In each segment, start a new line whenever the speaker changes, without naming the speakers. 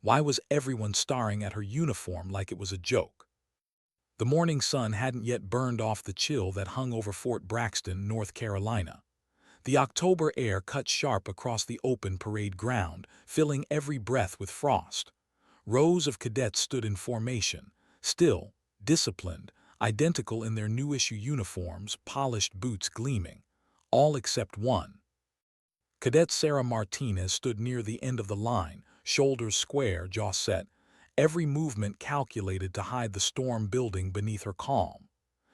Why was everyone staring at her uniform like it was a joke? The morning sun hadn't yet burned off the chill that hung over Fort Braxton, North Carolina. The October air cut sharp across the open parade ground, filling every breath with frost. Rows of cadets stood in formation, still, disciplined, identical in their new-issue uniforms, polished boots gleaming. All except one. Cadet Sarah Martinez stood near the end of the line, shoulders square, jaw set, every movement calculated to hide the storm building beneath her calm.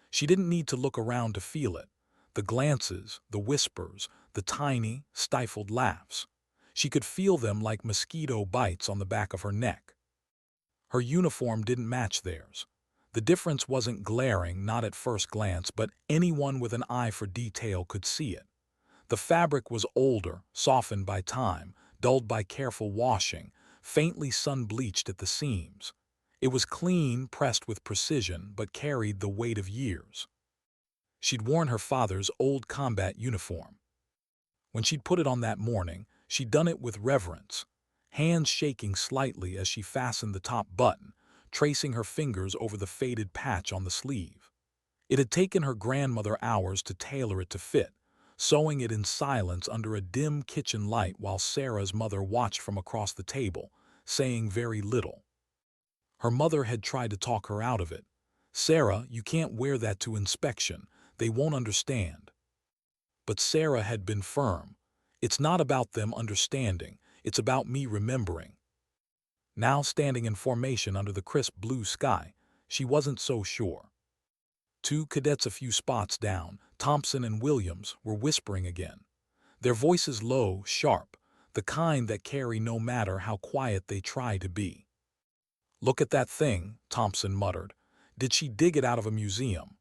She didn't need to look around to feel it. The glances, the whispers, the tiny, stifled laughs. She could feel them like mosquito bites on the back of her neck. Her uniform didn't match theirs. The difference wasn't glaring, not at first glance, but anyone with an eye for detail could see it. The fabric was older, softened by time, dulled by careful washing, faintly sun-bleached at the seams. It was clean, pressed with precision, but carried the weight of years. She'd worn her father's old combat uniform. When she'd put it on that morning, she'd done it with reverence, hands shaking slightly as she fastened the top button, tracing her fingers over the faded patch on the sleeve. It had taken her grandmother hours to tailor it to fit, sewing it in silence under a dim kitchen light while Sarah's mother watched from across the table, saying very little. Her mother had tried to talk her out of it. "Sarah, you can't wear that to inspection. They won't understand." But Sarah had been firm. "It's not about them understanding. It's about me remembering." Now standing in formation under the crisp blue sky, she wasn't so sure. Two cadets a few spots down, Thompson and Williams, were whispering again. Their voices low, sharp, the kind that carry no matter how quiet they try to be. "Look at that thing," Thompson muttered. "Did she dig it out of a museum?"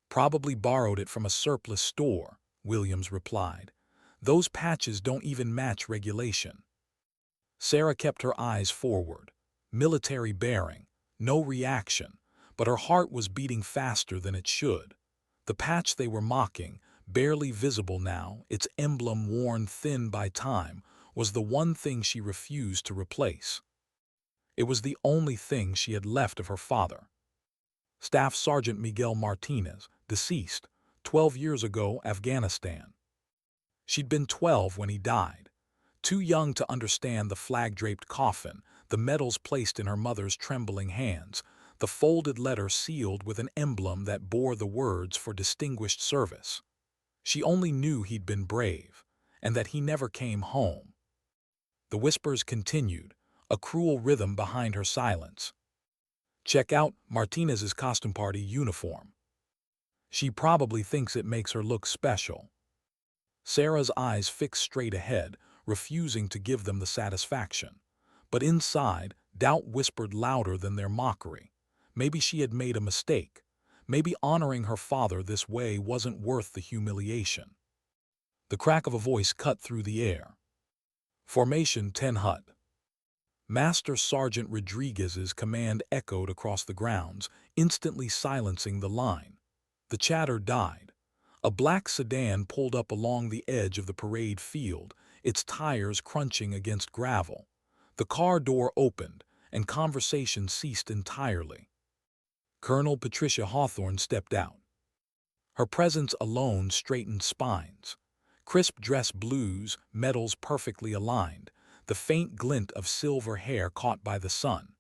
"Probably borrowed it from a surplus store," Williams replied. "Those patches don't even match regulation." Sarah kept her eyes forward. Military bearing, no reaction, but her heart was beating faster than it should. The patch they were mocking, barely visible now, its emblem worn thin by time, was the one thing she refused to replace. It was the only thing she had left of her father. Staff Sergeant Miguel Martinez, deceased, 12 years ago, Afghanistan. She'd been 12 when he died, too young to understand the flag-draped coffin, the medals placed in her mother's trembling hands, the folded letter sealed with an emblem that bore the words "for distinguished service." She only knew he'd been brave, and that he never came home. The whispers continued, a cruel rhythm behind her silence. "Check out Martinez's costume party uniform. She probably thinks it makes her look special." Sarah's eyes fixed straight ahead, refusing to give them the satisfaction. But inside, doubt whispered louder than their mockery. Maybe she had made a mistake. Maybe honoring her father this way wasn't worth the humiliation. The crack of a voice cut through the air. "Formation 10 Hut." Master Sergeant Rodriguez's command echoed across the grounds, instantly silencing the line. The chatter died. A black sedan pulled up along the edge of the parade field, its tires crunching against gravel. The car door opened, and conversation ceased entirely. Colonel Patricia Hawthorne stepped out. Her presence alone straightened spines. Crisp dress blues, medals perfectly aligned, the faint glint of silver hair caught by the sun.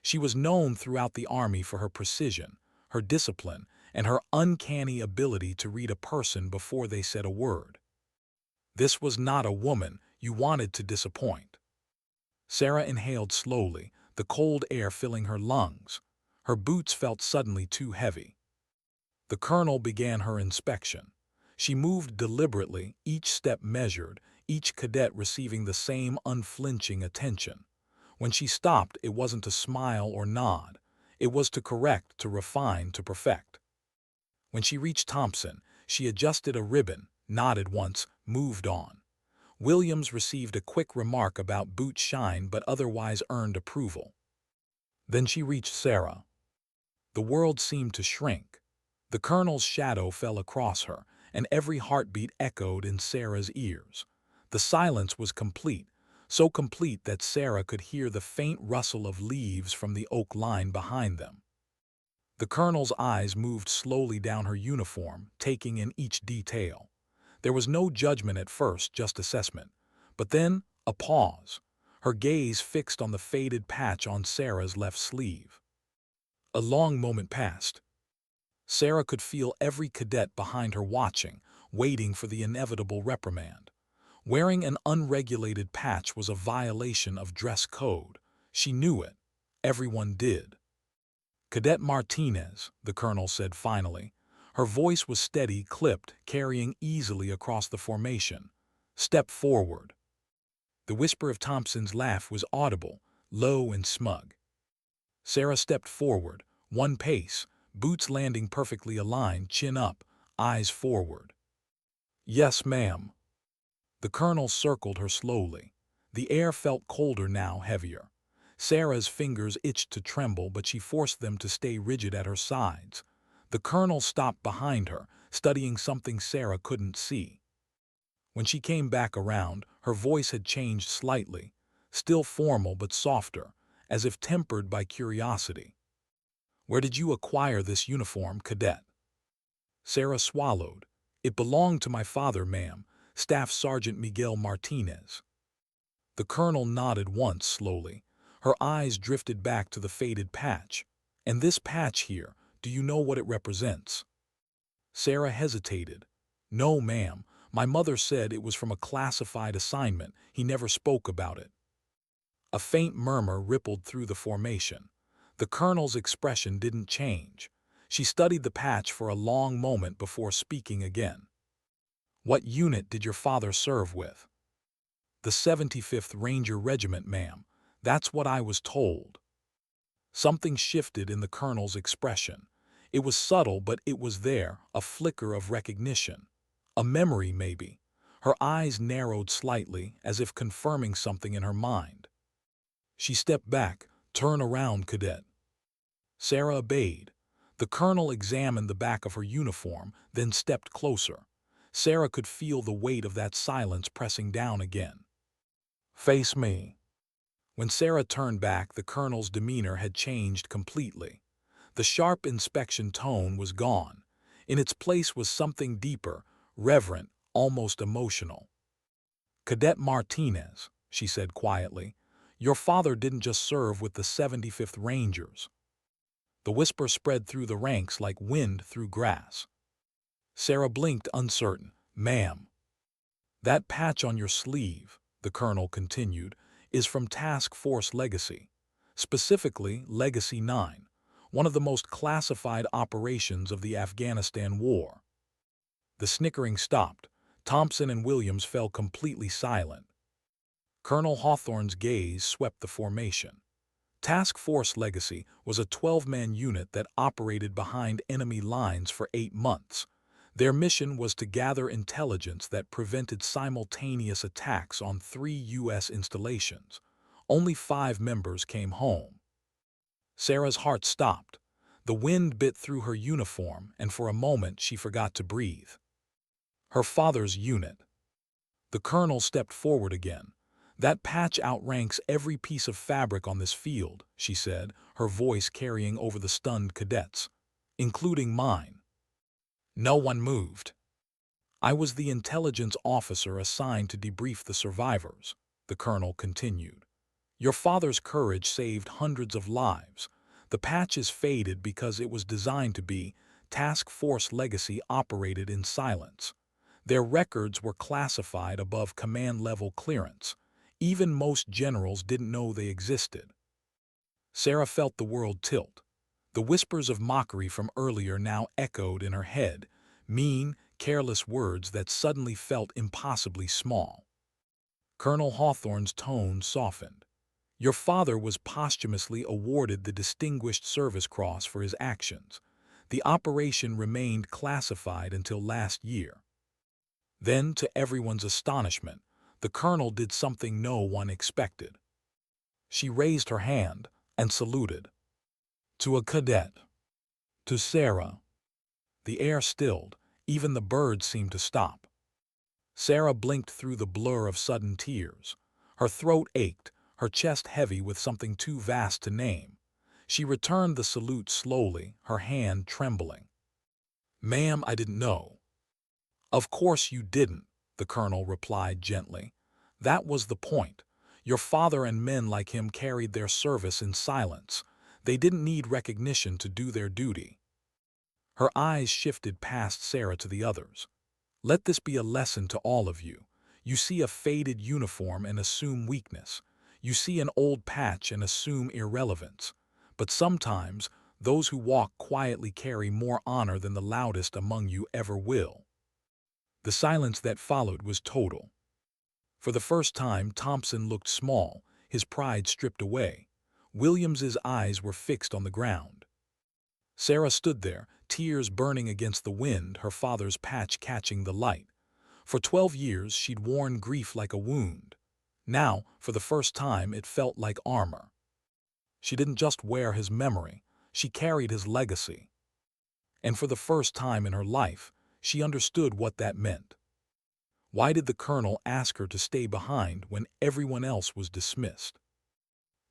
She was known throughout the Army for her precision, her discipline, and her uncanny ability to read a person before they said a word. This was not a woman you wanted to disappoint. Sarah inhaled slowly, the cold air filling her lungs. Her boots felt suddenly too heavy. The colonel began her inspection. She moved deliberately, each step measured, each cadet receiving the same unflinching attention. When she stopped, it wasn't to smile or nod. It was to correct, to refine, to perfect. When she reached Thompson, she adjusted a ribbon, nodded once, moved on. Williams received a quick remark about boot shine but otherwise earned approval. Then she reached Sarah. The world seemed to shrink. The colonel's shadow fell across her, and every heartbeat echoed in Sarah's ears. The silence was complete, so complete that Sarah could hear the faint rustle of leaves from the oak line behind them. The colonel's eyes moved slowly down her uniform, taking in each detail. There was no judgment at first, just assessment. But then, a pause, her gaze fixed on the faded patch on Sarah's left sleeve. A long moment passed. Sarah could feel every cadet behind her watching, waiting for the inevitable reprimand. Wearing an unregulated patch was a violation of dress code. She knew it. Everyone did. "Cadet Martinez," the colonel said finally. Her voice was steady, clipped, carrying easily across the formation. "Step forward." The whisper of Thompson's laugh was audible, low and smug. Sarah stepped forward, one pace, boots landing perfectly aligned, chin up, eyes forward. "Yes, ma'am." The colonel circled her slowly. The air felt colder now, heavier. Sarah's fingers itched to tremble, but she forced them to stay rigid at her sides. The colonel stopped behind her, studying something Sarah couldn't see. When she came back around, her voice had changed slightly, still formal but softer, as if tempered by curiosity. "Where did you acquire this uniform, cadet?" Sarah swallowed. "It belonged to my father, ma'am, Staff Sergeant Miguel Martinez." The colonel nodded once slowly. Her eyes drifted back to the faded patch. "And this patch here, do you know what it represents?" Sarah hesitated. "No, ma'am. My mother said it was from a classified assignment. He never spoke about it." A faint murmur rippled through the formation. The colonel's expression didn't change. She studied the patch for a long moment before speaking again. "What unit did your father serve with?" "The 75th Ranger Regiment, ma'am. That's what I was told." Something shifted in the colonel's expression. It was subtle, but it was there, a flicker of recognition. A memory, maybe. Her eyes narrowed slightly, as if confirming something in her mind. She stepped back. "Turn around, cadet." Sarah obeyed. The colonel examined the back of her uniform, then stepped closer. Sarah could feel the weight of that silence pressing down again. "Face me." When Sarah turned back, the colonel's demeanor had changed completely. The sharp inspection tone was gone. In its place was something deeper, reverent, almost emotional. "Cadet Martinez," she said quietly, "your father didn't just serve with the 75th Rangers." The whisper spread through the ranks like wind through grass. Sarah blinked, uncertain. "Ma'am." "That patch on your sleeve," the colonel continued, "is from Task Force Legacy. Specifically, Legacy 9, one of the most classified operations of the Afghanistan War." The snickering stopped. Thompson and Williams fell completely silent. Colonel Hawthorne's gaze swept the formation. Task Force Legacy was a 12-man unit that operated behind enemy lines for 8 months. Their mission was to gather intelligence that prevented simultaneous attacks on 3 U.S. installations. Only 5 members came home. Sarah's heart stopped. The wind bit through her uniform, and for a moment she forgot to breathe. Her father's unit. The colonel stepped forward again. "That patch outranks every piece of fabric on this field," she said, her voice carrying over the stunned cadets, "including mine." No one moved. "I was the intelligence officer assigned to debrief the survivors," the colonel continued. "Your father's courage saved hundreds of lives. The patch is faded because it was designed to be. Task Force Legacy operated in silence. Their records were classified above command-level clearance. Even most generals didn't know they existed." Sarah felt the world tilt. The whispers of mockery from earlier now echoed in her head, mean, careless words that suddenly felt impossibly small. Colonel Hawthorne's tone softened. "Your father was posthumously awarded the Distinguished Service Cross for his actions. The operation remained classified until last year." Then, to everyone's astonishment, the colonel did something no one expected. She raised her hand and saluted. "To a cadet. To Sarah." The air stilled. Even the birds seemed to stop. Sarah blinked through the blur of sudden tears. Her throat ached, her chest heavy with something too vast to name. She returned the salute slowly, her hand trembling. "Ma'am, I didn't know." "Of course you didn't," the colonel replied gently. "That was the point. Your father and men like him carried their service in silence. They didn't need recognition to do their duty." Her eyes shifted past Sarah to the others. "Let this be a lesson to all of you. You see a faded uniform and assume weakness. You see an old patch and assume irrelevance. But sometimes, those who walk quietly carry more honor than the loudest among you ever will." The silence that followed was total. For the first time, Thompson looked small, his pride stripped away. Williams's eyes were fixed on the ground. Sarah stood there, tears burning against the wind, her father's patch catching the light. For 12 years she'd worn grief like a wound. Now, for the first time, it felt like armor. She didn't just wear his memory, she carried his legacy. And for the first time in her life, she understood what that meant. Why did the colonel ask her to stay behind when everyone else was dismissed?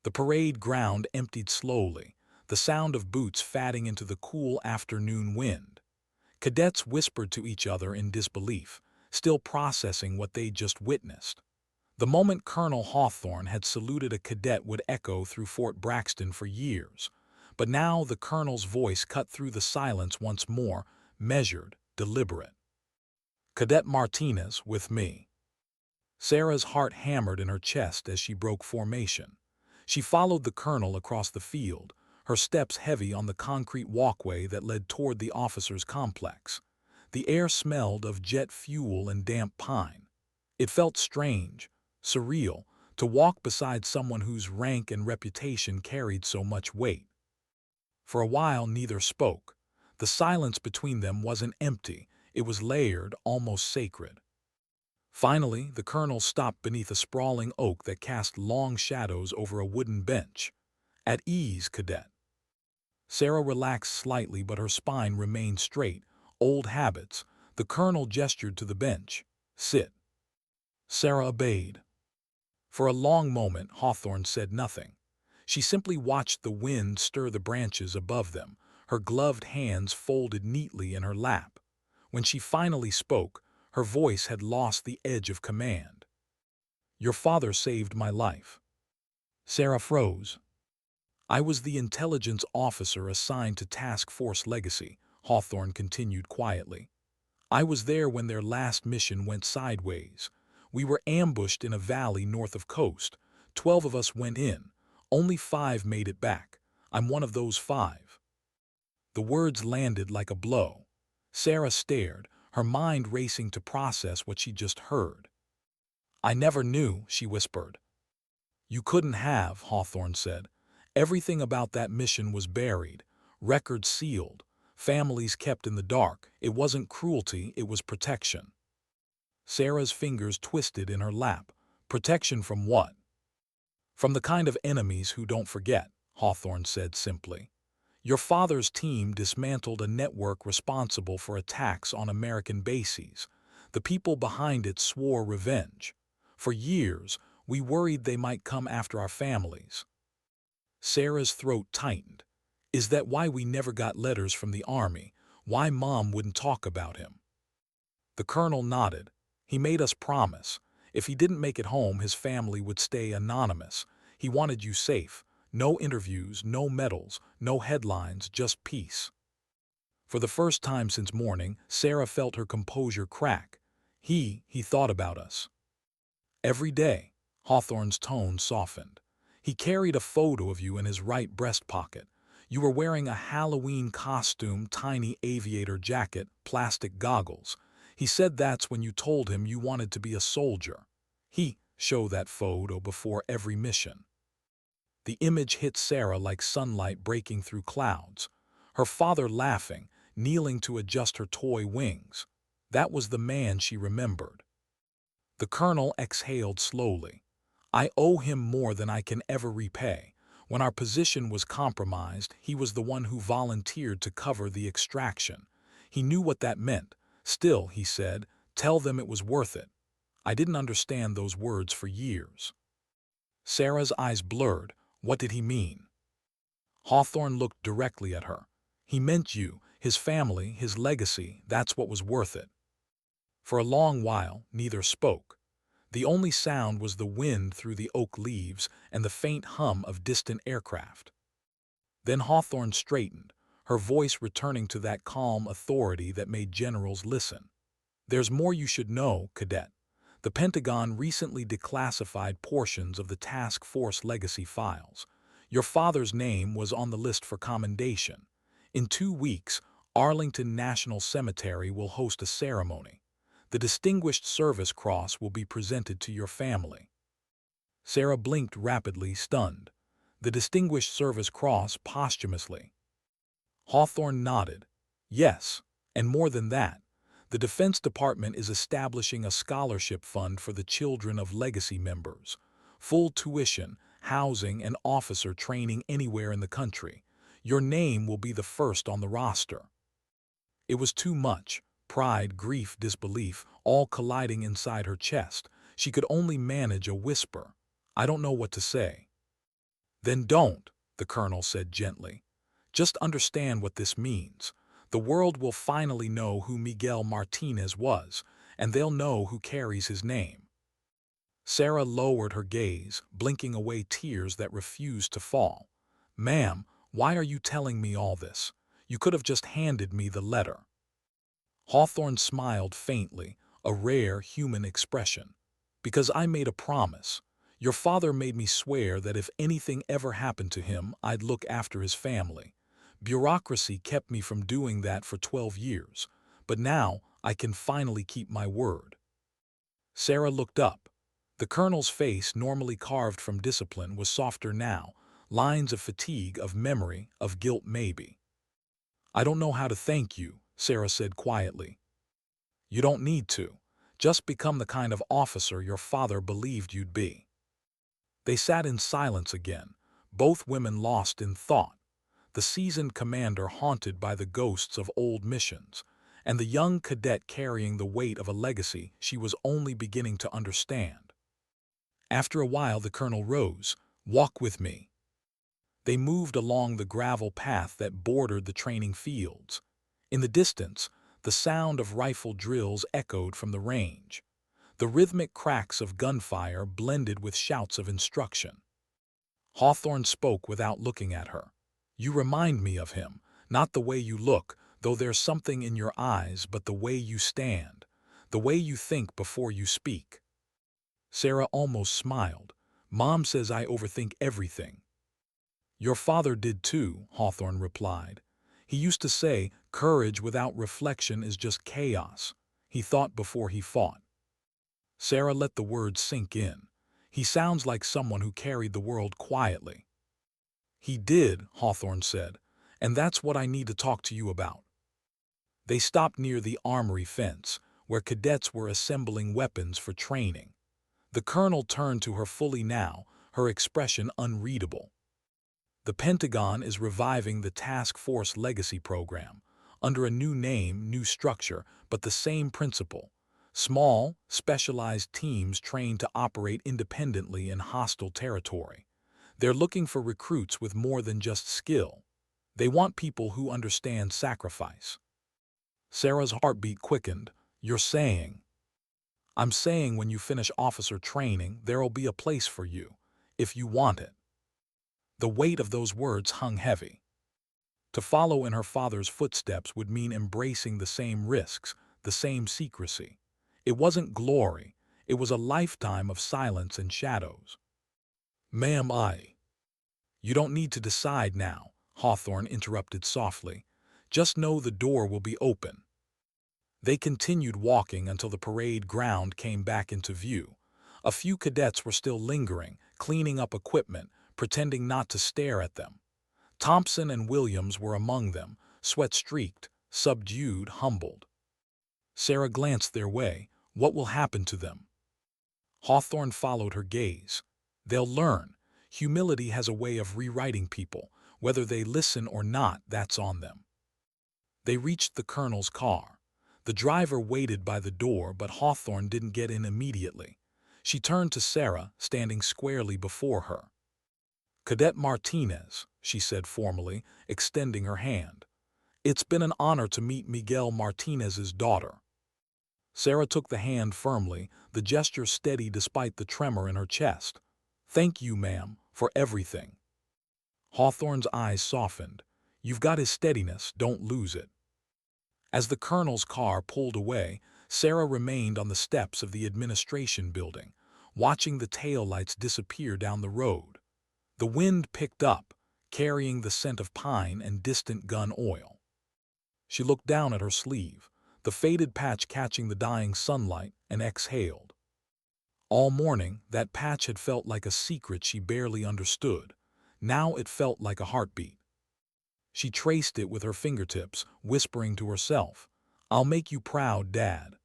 The parade ground emptied slowly, the sound of boots fading into the cool afternoon wind. Cadets whispered to each other in disbelief, still processing what they'd just witnessed. The moment Colonel Hawthorne had saluted a cadet would echo through Fort Braxton for years. But now the colonel's voice cut through the silence once more, measured, deliberate. "Cadet Martinez, with me." Sarah's heart hammered in her chest as she broke formation. She followed the colonel across the field, her steps heavy on the concrete walkway that led toward the officers' complex. The air smelled of jet fuel and damp pine. It felt strange, surreal, to walk beside someone whose rank and reputation carried so much weight. For a while neither spoke. The silence between them wasn't empty, it was layered, almost sacred. Finally, the colonel stopped beneath a sprawling oak that cast long shadows over a wooden bench. "At ease, cadet." Sarah relaxed slightly, but her spine remained straight. Old habits. The colonel gestured to the bench. "Sit." Sarah obeyed. For a long moment, Hawthorne said nothing. She simply watched the wind stir the branches above them, her gloved hands folded neatly in her lap. When she finally spoke, her voice had lost the edge of command. "Your father saved my life." Sarah froze. "I was the intelligence officer assigned to Task Force Legacy," Hawthorne continued quietly. "I was there when their last mission went sideways. We were ambushed in a valley north of coast. 12 of us went in. Only 5 made it back. I'm one of those 5. The words landed like a blow. Sarah stared, her mind racing to process what she just heard. "I never knew," she whispered. "You couldn't have," Hawthorne said. "Everything about that mission was buried, records sealed, families kept in the dark. It wasn't cruelty, it was protection." Sarah's fingers twisted in her lap. "Protection from what?" "From the kind of enemies who don't forget," Hawthorne said simply. "Your father's team dismantled a network responsible for attacks on American bases. The people behind it swore revenge. For years, we worried they might come after our families." Sarah's throat tightened. "Is that why we never got letters from the army? Why Mom wouldn't talk about him?" The colonel nodded. "He made us promise. If he didn't make it home, his family would stay anonymous. He wanted you safe. No interviews, no medals, no headlines, just peace." For the first time since morning, Sarah felt her composure crack. He thought about us. "Every day." Hawthorne's tone softened. "He carried a photo of you in his right breast pocket. You were wearing a Halloween costume, tiny aviator jacket, plastic goggles. He said that's when you told him you wanted to be a soldier. He showed that photo before every mission." The image hit Sarah like sunlight breaking through clouds. Her father laughing, kneeling to adjust her toy wings. That was the man she remembered. The colonel exhaled slowly. "I owe him more than I can ever repay. When our position was compromised, he was the one who volunteered to cover the extraction. He knew what that meant. Still," he said, "tell them it was worth it." I didn't understand those words for years. Sarah's eyes blurred. What did he mean? Hawthorne looked directly at her. He meant you, his family, his legacy, that's what was worth it. For a long while, neither spoke. The only sound was the wind through the oak leaves and the faint hum of distant aircraft. Then Hawthorne straightened, her voice returning to that calm authority that made generals listen. There's more you should know, Cadet. The Pentagon recently declassified portions of the Task Force legacy files. Your father's name was on the list for commendation. In 2 weeks, Arlington National Cemetery will host a ceremony. The Distinguished Service Cross will be presented to your family. Sarah blinked rapidly, stunned. The Distinguished Service Cross posthumously. Hawthorne nodded. Yes, and more than that. The Defense Department is establishing a scholarship fund for the children of legacy members. Full tuition, housing, and officer training anywhere in the country. Your name will be the first on the roster. It was too much. Pride, grief, disbelief, all colliding inside her chest. She could only manage a whisper. I don't know what to say. Then don't, the colonel said gently. Just understand what this means. The world will finally know who Miguel Martinez was, and they'll know who carries his name. Sarah lowered her gaze, blinking away tears that refused to fall. Ma'am, why are you telling me all this? You could have just handed me the letter. Hawthorne smiled faintly, a rare human expression. Because I made a promise. Your father made me swear that if anything ever happened to him, I'd look after his family. Bureaucracy kept me from doing that for 12 years, but now I can finally keep my word. Sarah looked up. The colonel's face, normally carved from discipline, was softer now, lines of fatigue, of memory, of guilt maybe. I don't know how to thank you, Sarah said quietly. You don't need to. Just become the kind of officer your father believed you'd be. They sat in silence again, both women lost in thought. The seasoned commander haunted by the ghosts of old missions, and the young cadet carrying the weight of a legacy she was only beginning to understand. After a while the colonel rose. Walk with me. They moved along the gravel path that bordered the training fields. In the distance, the sound of rifle drills echoed from the range. The rhythmic cracks of gunfire blended with shouts of instruction. Hawthorne spoke without looking at her. You remind me of him, not the way you look, though there's something in your eyes, but the way you stand, the way you think before you speak. Sarah almost smiled. Mom says I overthink everything. Your father did too, Hawthorne replied. He used to say, courage without reflection is just chaos. He thought before he fought. Sarah let the words sink in. He sounds like someone who carried the world quietly. He did, Hawthorne said, and that's what I need to talk to you about. They stopped near the armory fence, where cadets were assembling weapons for training. The colonel turned to her fully now, her expression unreadable. The Pentagon is reviving the Task Force Legacy program, under a new name, new structure, but the same principle. Small, specialized teams trained to operate independently in hostile territory. They're looking for recruits with more than just skill. They want people who understand sacrifice. Sarah's heartbeat quickened. You're saying? I'm saying when you finish officer training, there'll be a place for you, if you want it. The weight of those words hung heavy. To follow in her father's footsteps would mean embracing the same risks, the same secrecy. It wasn't glory, it was a lifetime of silence and shadows. Ma'am, You don't need to decide now, Hawthorne interrupted softly. Just know the door will be open. They continued walking until the parade ground came back into view. A few cadets were still lingering, cleaning up equipment, pretending not to stare at them. Thompson and Williams were among them, sweat-streaked, subdued, humbled. Sarah glanced their way. What will happen to them? Hawthorne followed her gaze. They'll learn. Humility has a way of rewriting people. Whether they listen or not, that's on them. They reached the colonel's car. The driver waited by the door, but Hawthorne didn't get in immediately. She turned to Sarah, standing squarely before her. "Cadet Martinez," she said formally, extending her hand. "It's been an honor to meet Miguel Martinez's daughter." Sarah took the hand firmly, the gesture steady despite the tremor in her chest. "Thank you, ma'am, for everything." Hawthorne's eyes softened. "You've got his steadiness, don't lose it." As the colonel's car pulled away, Sarah remained on the steps of the administration building, watching the taillights disappear down the road. The wind picked up, carrying the scent of pine and distant gun oil. She looked down at her sleeve, the faded patch catching the dying sunlight, and exhaled. All morning, that patch had felt like a secret she barely understood. Now it felt like a heartbeat. She traced it with her fingertips, whispering to herself, "I'll make you proud, Dad."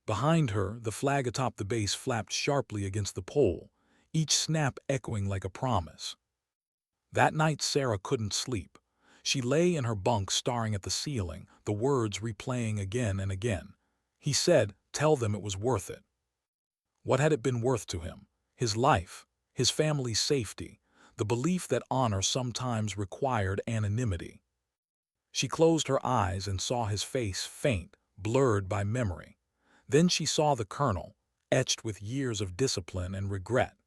Behind her, the flag atop the base flapped sharply against the pole, each snap echoing like a promise. That night Sarah couldn't sleep. She lay in her bunk staring at the ceiling, the words replaying again and again. He said, "Tell them it was worth it." What had it been worth to him? His life, his family's safety, the belief that honor sometimes required anonymity. She closed her eyes and saw his face faint, blurred by memory. Then she saw the colonel, etched with years of discipline and regret.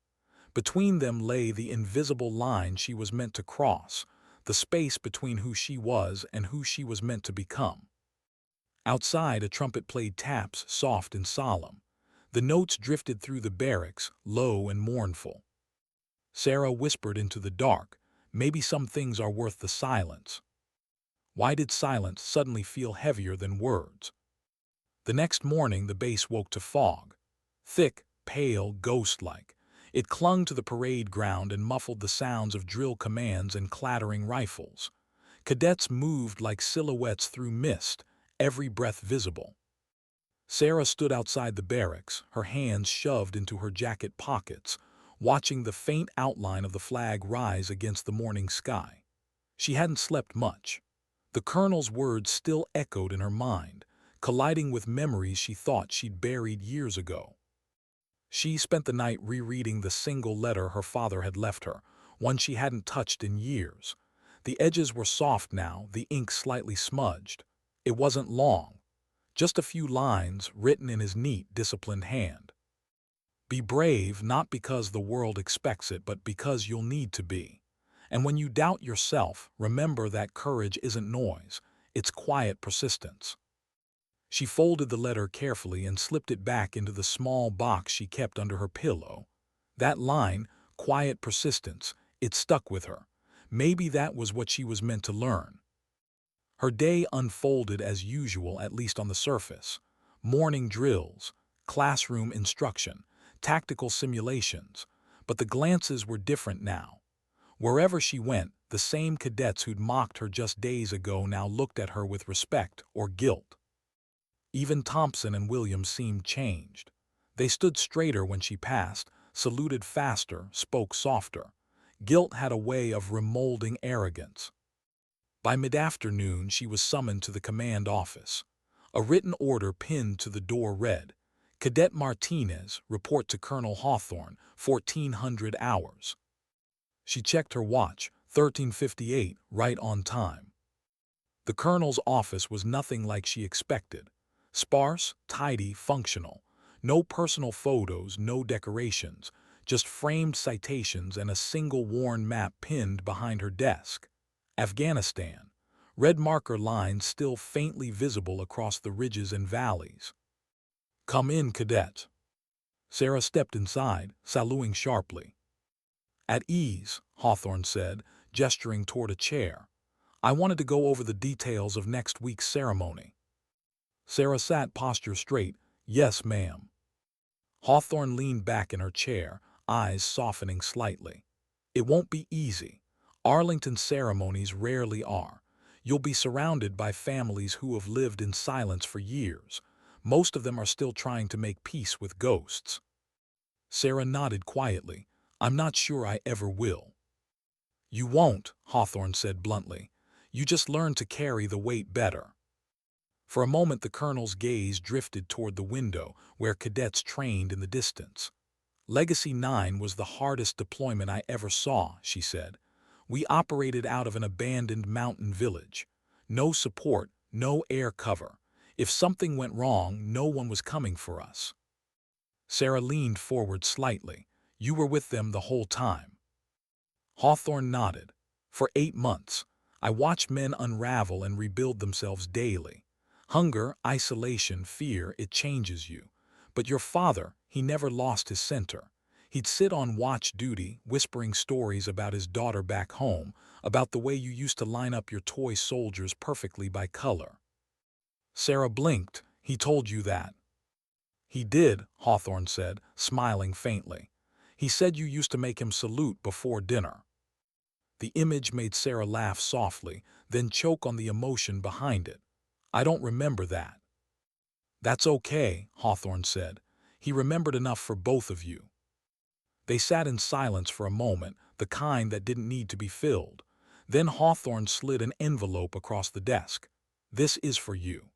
Between them lay the invisible line she was meant to cross, the space between who she was and who she was meant to become. Outside, a trumpet played taps, soft and solemn. The notes drifted through the barracks, low and mournful. Sarah whispered into the dark, "Maybe some things are worth the silence." Why did silence suddenly feel heavier than words? The next morning the base woke to fog. Thick, pale, ghost-like. It clung to the parade ground and muffled the sounds of drill commands and clattering rifles. Cadets moved like silhouettes through mist, every breath visible. Sarah stood outside the barracks, her hands shoved into her jacket pockets, watching the faint outline of the flag rise against the morning sky. She hadn't slept much. The colonel's words still echoed in her mind, colliding with memories she thought she'd buried years ago. She spent the night rereading the single letter her father had left her, one she hadn't touched in years. The edges were soft now, the ink slightly smudged. It wasn't long. Just a few lines written in his neat, disciplined hand. "Be brave, not because the world expects it, but because you'll need to be. And when you doubt yourself, remember that courage isn't noise, it's quiet persistence." She folded the letter carefully and slipped it back into the small box she kept under her pillow. That line, quiet persistence, it stuck with her. Maybe that was what she was meant to learn. Her day unfolded as usual, at least on the surface. Morning drills, classroom instruction, tactical simulations. But the glances were different now. Wherever she went, the same cadets who'd mocked her just days ago now looked at her with respect or guilt. Even Thompson and Williams seemed changed. They stood straighter when she passed, saluted faster, spoke softer. Guilt had a way of remolding arrogance. By mid-afternoon, she was summoned to the command office. A written order pinned to the door read, "Cadet Martinez, report to Colonel Hawthorne, 1400 hours." She checked her watch, 13:58, right on time. The colonel's office was nothing like she expected. Sparse, tidy, functional. No personal photos, no decorations, just framed citations and a single worn map pinned behind her desk. Afghanistan. Red marker lines still faintly visible across the ridges and valleys. "Come in, cadet." Sarah stepped inside, saluting sharply. "At ease," Hawthorne said, gesturing toward a chair. "I wanted to go over the details of next week's ceremony." Sarah sat posture straight. "Yes, ma'am." Hawthorne leaned back in her chair, eyes softening slightly. "It won't be easy. Arlington ceremonies rarely are. You'll be surrounded by families who have lived in silence for years. Most of them are still trying to make peace with ghosts." Sarah nodded quietly. "I'm not sure I ever will." "You won't," Hawthorne said bluntly. "You just learn to carry the weight better." For a moment the colonel's gaze drifted toward the window, where cadets trained in the distance. Legacy 9 was the hardest deployment I ever saw, she said. We operated out of an abandoned mountain village. No support, no air cover. If something went wrong, no one was coming for us. Sarah leaned forward slightly. You were with them the whole time. Hawthorne nodded. For 8 months, I watched men unravel and rebuild themselves daily. Hunger, isolation, fear, it changes you. But your father, he never lost his center. He'd sit on watch duty, whispering stories about his daughter back home, about the way you used to line up your toy soldiers perfectly by color. Sarah blinked. He told you that. He did, Hawthorne said, smiling faintly. He said you used to make him salute before dinner. The image made Sarah laugh softly, then choke on the emotion behind it. I don't remember that. That's okay, Hawthorne said. He remembered enough for both of you. They sat in silence for a moment, the kind that didn't need to be filled. Then Hawthorne slid an envelope across the desk. This is for you.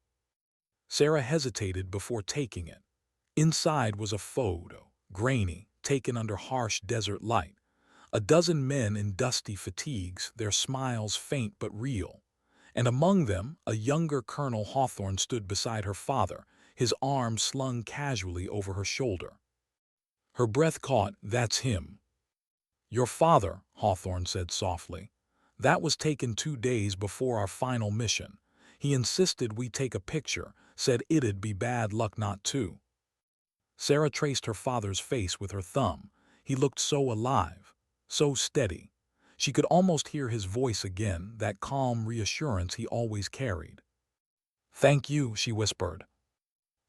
Sarah hesitated before taking it. Inside was a photo, grainy, taken under harsh desert light. A dozen men in dusty fatigues, their smiles faint but real. And among them, a younger Colonel Hawthorne stood beside her father, his arm slung casually over her shoulder. Her breath caught, that's him. Your father, Hawthorne said softly. That was taken 2 days before our final mission. He insisted we take a picture, said it'd be bad luck not to. Sarah traced her father's face with her thumb. He looked so alive, so steady. She could almost hear his voice again, that calm reassurance he always carried. Thank you, she whispered.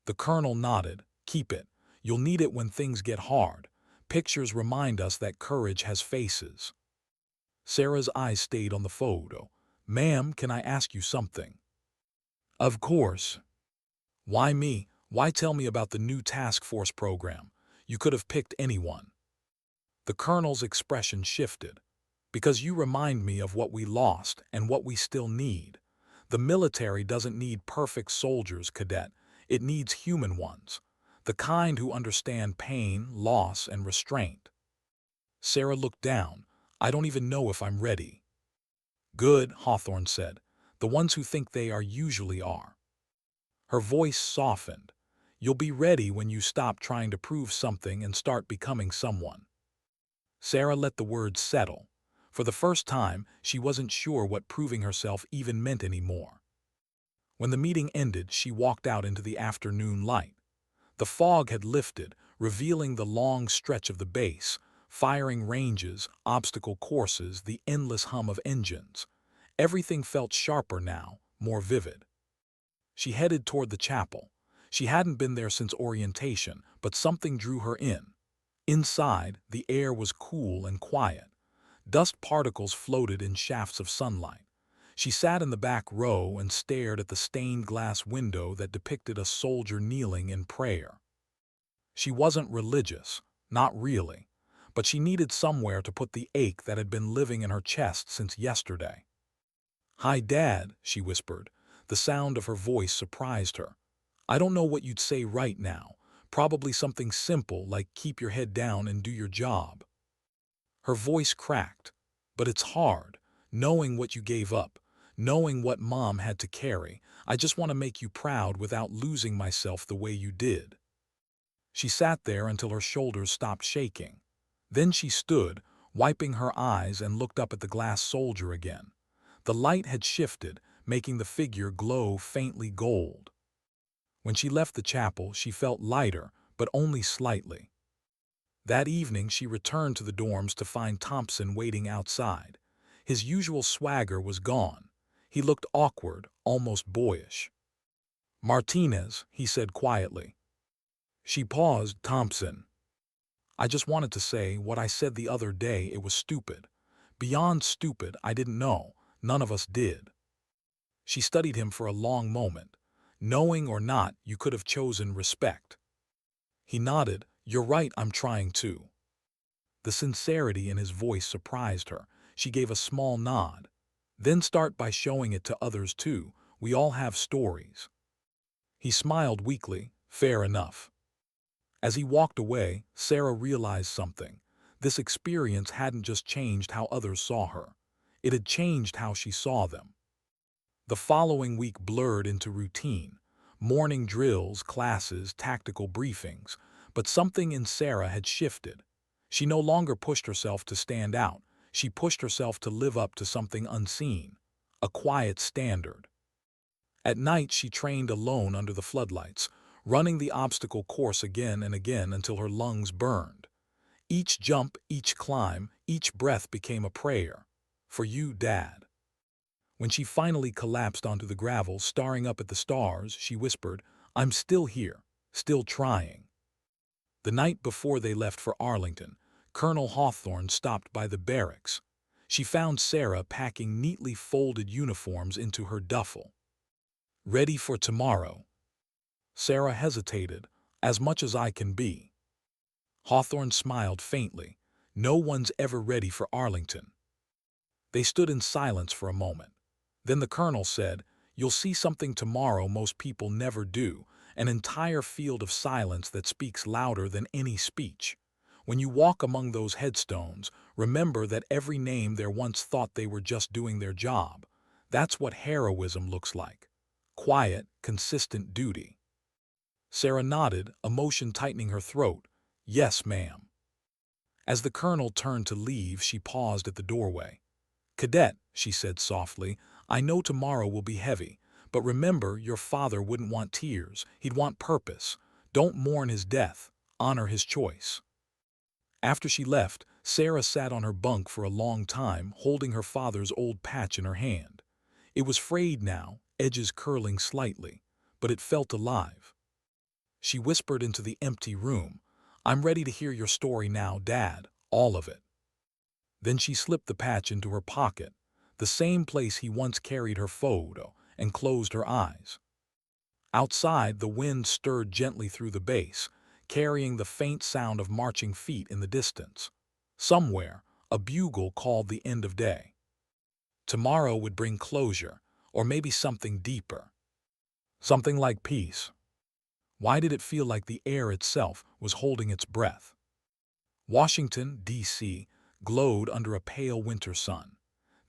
The colonel nodded. Keep it. You'll need it when things get hard. Pictures remind us that courage has faces. Sarah's eyes stayed on the photo. Ma'am, can I ask you something? Of course. Why me? Why tell me about the new task force program? You could have picked anyone. The colonel's expression shifted. Because you remind me of what we lost and what we still need. The military doesn't need perfect soldiers, cadet. It needs human ones. The kind who understand pain, loss, and restraint. Sarah looked down. I don't even know if I'm ready. Good, Hawthorne said. The ones who think they are usually are. Her voice softened. You'll be ready when you stop trying to prove something and start becoming someone. Sarah let the words settle. For the first time, she wasn't sure what proving herself even meant anymore. When the meeting ended, she walked out into the afternoon light. The fog had lifted, revealing the long stretch of the base, firing ranges, obstacle courses, the endless hum of engines. Everything felt sharper now, more vivid. She headed toward the chapel. She hadn't been there since orientation, but something drew her in. Inside, the air was cool and quiet. Dust particles floated in shafts of sunlight. She sat in the back row and stared at the stained glass window that depicted a soldier kneeling in prayer. She wasn't religious, not really, but she needed somewhere to put the ache that had been living in her chest since yesterday. Hi, Dad, she whispered. The sound of her voice surprised her. I don't know what you'd say right now. Probably something simple like keep your head down and do your job. Her voice cracked. But it's hard, knowing what you gave up, knowing what Mom had to carry. I just want to make you proud without losing myself the way you did. She sat there until her shoulders stopped shaking. Then she stood, wiping her eyes, and looked up at the glass soldier again. The light had shifted, making the figure glow faintly gold. When she left the chapel, she felt lighter, but only slightly. That evening, she returned to the dorms to find Thompson waiting outside. His usual swagger was gone. He looked awkward, almost boyish. Martinez, he said quietly. She paused. Thompson. I just wanted to say what I said the other day. It was stupid. Beyond stupid, I didn't know. None of us did. She studied him for a long moment. Knowing or not, you could have chosen respect. He nodded. You're right, I'm trying to. The sincerity in his voice surprised her. She gave a small nod. Then start by showing it to others too. We all have stories. He smiled weakly. Fair enough. As he walked away, Sarah realized something. This experience hadn't just changed how others saw her. It had changed how she saw them. The following week blurred into routine. Morning drills, classes, tactical briefings. But something in Sarah had shifted. She no longer pushed herself to stand out. She pushed herself to live up to something unseen. A quiet standard. At night she trained alone under the floodlights, running the obstacle course again and again until her lungs burned. Each jump, each climb, each breath became a prayer. For you, Dad. When she finally collapsed onto the gravel, staring up at the stars, she whispered, "I'm still here, still trying." The night before they left for Arlington, Colonel Hawthorne stopped by the barracks. She found Sarah packing neatly folded uniforms into her duffel. "Ready for tomorrow?" Sarah hesitated. "As much as I can be." Hawthorne smiled faintly. "No one's ever ready for Arlington." They stood in silence for a moment. Then the colonel said, "You'll see something tomorrow most people never do, an entire field of silence that speaks louder than any speech. When you walk among those headstones, remember that every name there once thought they were just doing their job. That's what heroism looks like. Quiet, consistent duty." Sarah nodded, emotion tightening her throat. "Yes, ma'am." As the colonel turned to leave, she paused at the doorway. "Cadet," she said softly, "I know tomorrow will be heavy, but remember your father wouldn't want tears, he'd want purpose. Don't mourn his death, honor his choice." After she left, Sarah sat on her bunk for a long time, holding her father's old patch in her hand. It was frayed now, edges curling slightly, but it felt alive. She whispered into the empty room, "I'm ready to hear your story now, Dad, all of it." Then she slipped the patch into her pocket, the same place he once carried her photo, and closed her eyes. Outside, the wind stirred gently through the base, carrying the faint sound of marching feet in the distance. Somewhere, a bugle called the end of day. Tomorrow would bring closure, or maybe something deeper. Something like peace. Why did it feel like the air itself was holding its breath? Washington, D.C., glowed under a pale winter sun.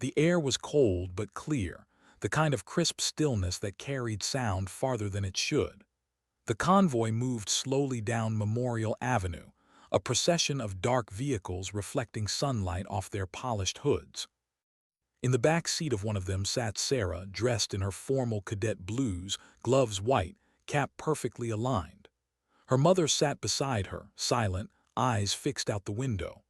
The air was cold but clear, the kind of crisp stillness that carried sound farther than it should. The convoy moved slowly down Memorial Avenue, a procession of dark vehicles reflecting sunlight off their polished hoods. In the back seat of one of them sat Sarah, dressed in her formal cadet blues, gloves white, cap perfectly aligned. Her mother sat beside her, silent, eyes fixed out the window.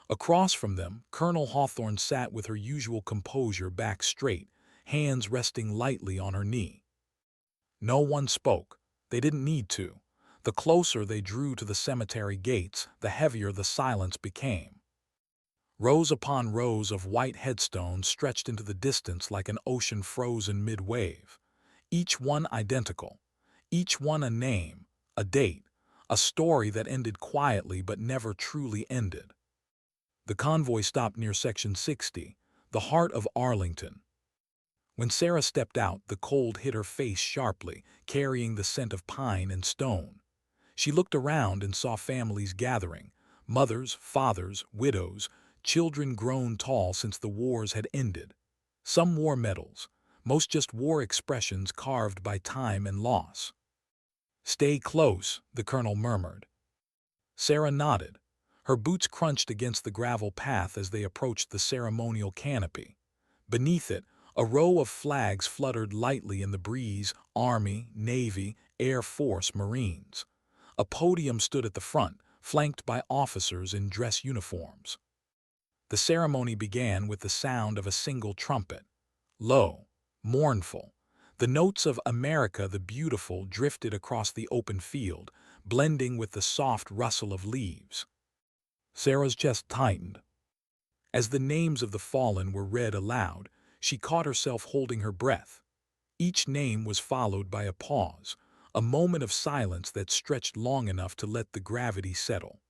Across from them, Colonel Hawthorne sat with her usual composure, back straight, hands resting lightly on her knee. No one spoke. They didn't need to. The closer they drew to the cemetery gates, the heavier the silence became. Rows upon rows of white headstones stretched into the distance like an ocean frozen mid-wave. Each one identical. Each one a name, a date, a story that ended quietly but never truly ended. The convoy stopped near Section 60, the heart of Arlington. When Sarah stepped out, the cold hit her face sharply, carrying the scent of pine and stone. She looked around and saw families gathering, mothers, fathers, widows, children grown tall since the wars had ended. Some wore medals, most just wore expressions carved by time and loss. "Stay close," the colonel murmured. Sarah nodded. Her boots crunched against the gravel path as they approached the ceremonial canopy. Beneath it, a row of flags fluttered lightly in the breeze: Army, Navy, Air Force, Marines. A podium stood at the front, flanked by officers in dress uniforms. The ceremony began with the sound of a single trumpet. Low, mournful. The notes of "America the Beautiful" drifted across the open field, blending with the soft rustle of leaves. Sarah's chest tightened. As the names of the fallen were read aloud, she caught herself holding her breath. Each name was followed by a pause, a moment of silence that stretched long enough to let the gravity settle.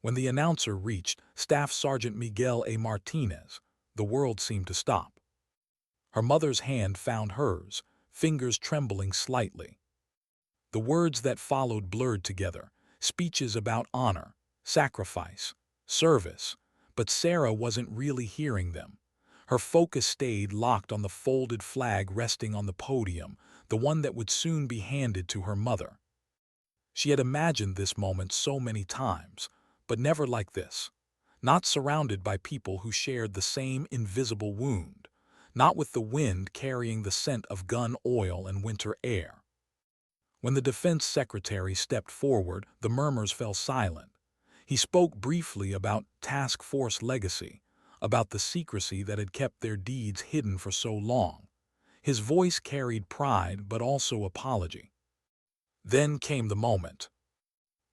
When the announcer reached Staff Sergeant Miguel A. Martinez, the world seemed to stop. Her mother's hand found hers, fingers trembling slightly. The words that followed blurred together: speeches about honor, sacrifice, service, but Sarah wasn't really hearing them. Her focus stayed locked on the folded flag resting on the podium, the one that would soon be handed to her mother. She had imagined this moment so many times, but never like this. Not surrounded by people who shared the same invisible wound, not with the wind carrying the scent of gun oil and winter air. When the defense secretary stepped forward, the murmurs fell silent. He spoke briefly about task force legacy, about the secrecy that had kept their deeds hidden for so long. His voice carried pride but also apology. Then came the moment.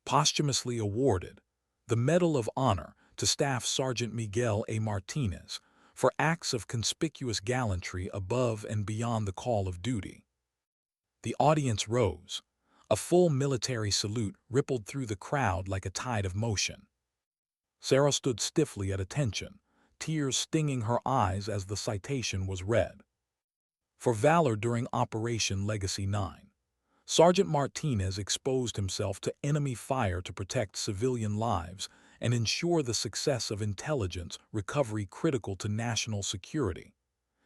Posthumously awarded, the Medal of Honor to Staff Sergeant Miguel A. Martinez for acts of conspicuous gallantry above and beyond the call of duty. The audience rose. A full military salute rippled through the crowd like a tide of motion. Sarah stood stiffly at attention, tears stinging her eyes as the citation was read. For valor during Operation Legacy 9, Sergeant Martinez exposed himself to enemy fire to protect civilian lives and ensure the success of intelligence recovery critical to national security.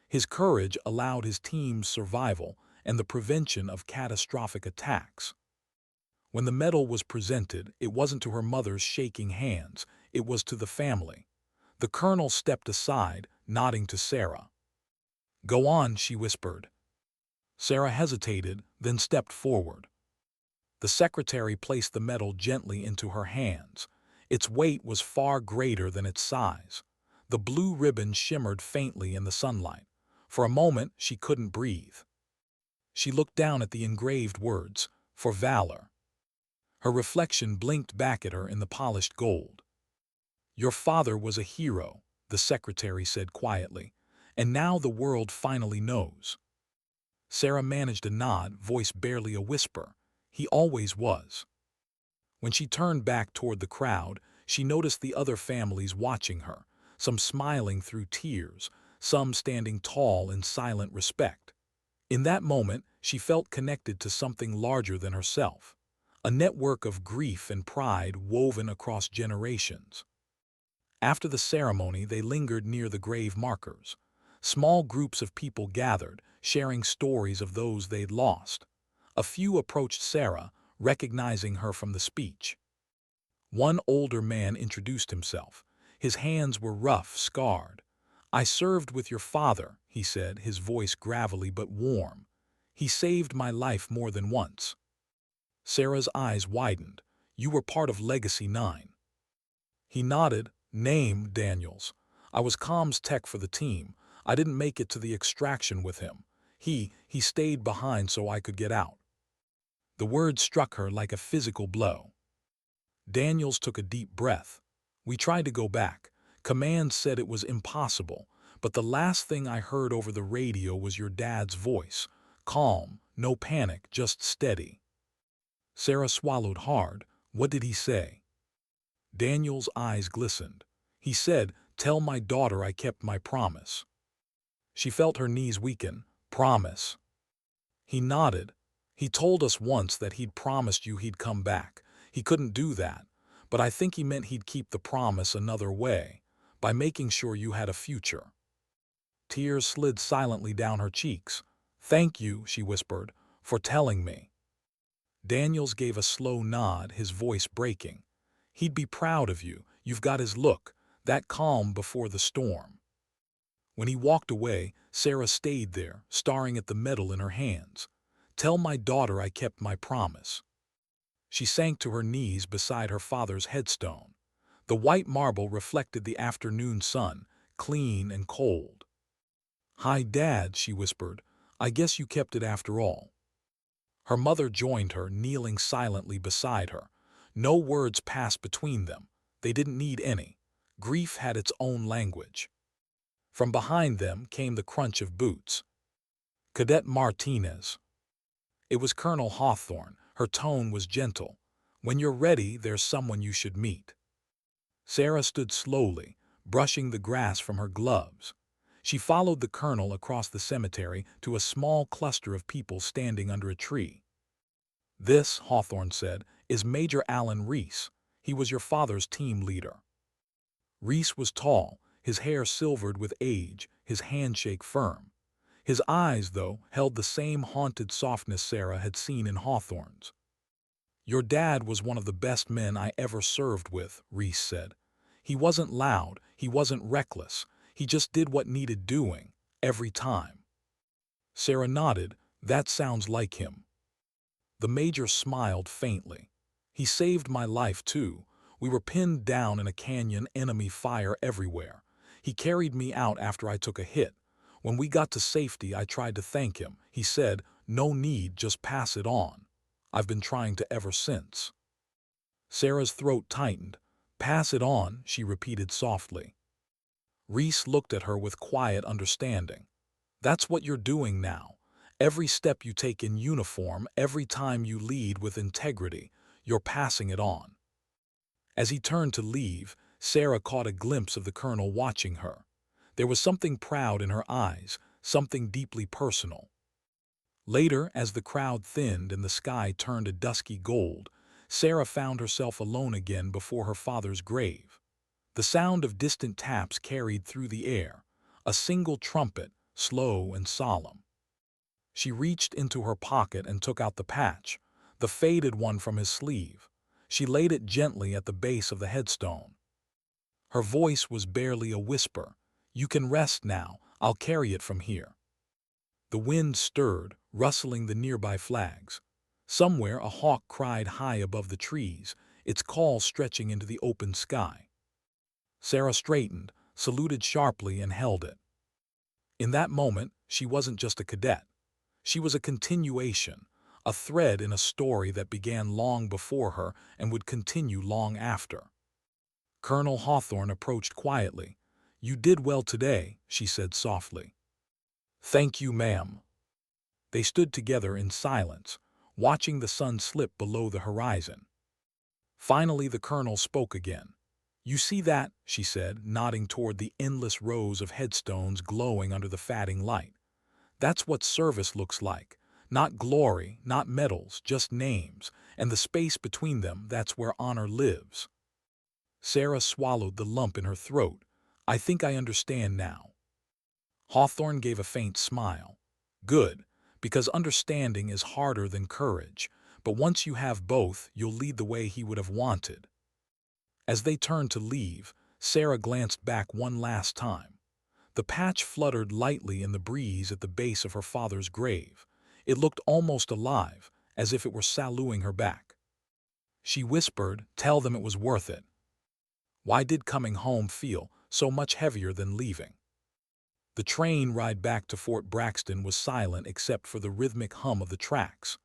His courage allowed his team's survival and the prevention of catastrophic attacks. When the medal was presented, it wasn't to her mother's shaking hands, it was to the family. The colonel stepped aside, nodding to Sarah. "Go on," she whispered. Sarah hesitated, then stepped forward. The secretary placed the medal gently into her hands. Its weight was far greater than its size. The blue ribbon shimmered faintly in the sunlight. For a moment, she couldn't breathe. She looked down at the engraved words, "For valor." Her reflection blinked back at her in the polished gold. "Your father was a hero," the secretary said quietly, "and now the world finally knows." Sarah managed a nod, voice barely a whisper. He always was. When she turned back toward the crowd, she noticed the other families watching her, some smiling through tears, some standing tall in silent respect. In that moment, she felt connected to something larger than herself, a network of grief and pride woven across generations. After the ceremony, they lingered near the grave markers. Small groups of people gathered, sharing stories of those they'd lost. A few approached Sarah, recognizing her from the speech. One older man introduced himself. His hands were rough, scarred. "I served with your father," he said, his voice gravelly but warm. "He saved my life more than once." Sarah's eyes widened. "You were part of Legacy 9. He nodded. "Name, Daniels. I was comms tech for the team. I didn't make it to the extraction with him. He stayed behind so I could get out." The word struck her like a physical blow. Daniels took a deep breath. "We tried to go back. Command said it was impossible, but the last thing I heard over the radio was your dad's voice. Calm, no panic, just steady." Sarah swallowed hard. "What did he say?" Daniel's eyes glistened. "He said, 'Tell my daughter I kept my promise.'" She felt her knees weaken. "Promise?" He nodded. "He told us once that he'd promised you he'd come back. He couldn't do that, but I think he meant he'd keep the promise another way, by making sure you had a future." Tears slid silently down her cheeks. "Thank you," she whispered, "for telling me." Daniels gave a slow nod, his voice breaking. "He'd be proud of you. You've got his look, that calm before the storm." When he walked away, Sarah stayed there, staring at the medal in her hands. "Tell my daughter I kept my promise." She sank to her knees beside her father's headstone. The white marble reflected the afternoon sun, clean and cold. "Hi, Dad," she whispered. "I guess you kept it after all." Her mother joined her, kneeling silently beside her. No words passed between them. They didn't need any. Grief had its own language. From behind them came the crunch of boots. "Cadet Martinez." It was Colonel Hawthorne. Her tone was gentle. "When you're ready, there's someone you should meet." Sarah stood slowly, brushing the grass from her gloves. She followed the colonel across the cemetery to a small cluster of people standing under a tree. "This," Hawthorne said, is Major Alan Reese. He was your father's team leader." Reese was tall, his hair silvered with age, his handshake firm. His eyes, though, held the same haunted softness Sarah had seen in Hawthorne's. "Your dad was one of the best men I ever served with," Reese said. "He wasn't loud, he wasn't reckless, he just did what needed doing, every time." Sarah nodded. "That sounds like him." The major smiled faintly. "He saved my life, too. We were pinned down in a canyon, enemy fire everywhere. He carried me out after I took a hit. When we got to safety, I tried to thank him. He said, 'No need, just pass it on.' I've been trying to ever since." Sarah's throat tightened. "Pass it on," she repeated softly. Reese looked at her with quiet understanding. "That's what you're doing now. Every step you take in uniform, every time you lead with integrity, you're passing it on." As he turned to leave, Sarah caught a glimpse of the colonel watching her. There was something proud in her eyes, something deeply personal. Later, as the crowd thinned and the sky turned a dusky gold, Sarah found herself alone again before her father's grave. The sound of distant taps carried through the air, a single trumpet, slow and solemn. She reached into her pocket and took out the patch, the faded one from his sleeve. She laid it gently at the base of the headstone. Her voice was barely a whisper. "You can rest now. I'll carry it from here." The wind stirred, rustling the nearby flags. Somewhere a hawk cried high above the trees, its call stretching into the open sky. Sarah straightened, saluted sharply, and held it. In that moment, she wasn't just a cadet. She was a continuation, a thread in a story that began long before her and would continue long after. Colonel Hawthorne approached quietly. "You did well today," she said softly. "Thank you, ma'am." They stood together in silence, watching the sun slip below the horizon. Finally, the colonel spoke again. "You see that?" she said, nodding toward the endless rows of headstones glowing under the fading light. "That's what service looks like. Not glory, not medals, just names, and the space between them, that's where honor lives." Sarah swallowed the lump in her throat. "I think I understand now." Hawthorne gave a faint smile. "Good, because understanding is harder than courage, but once you have both, you'll lead the way he would have wanted." As they turned to leave, Sarah glanced back one last time. The patch fluttered lightly in the breeze at the base of her father's grave. It looked almost alive, as if it were saluting her back. She whispered, "Tell them it was worth it." Why did coming home feel so much heavier than leaving? The train ride back to Fort Braxton was silent except for the rhythmic hum of the tracks.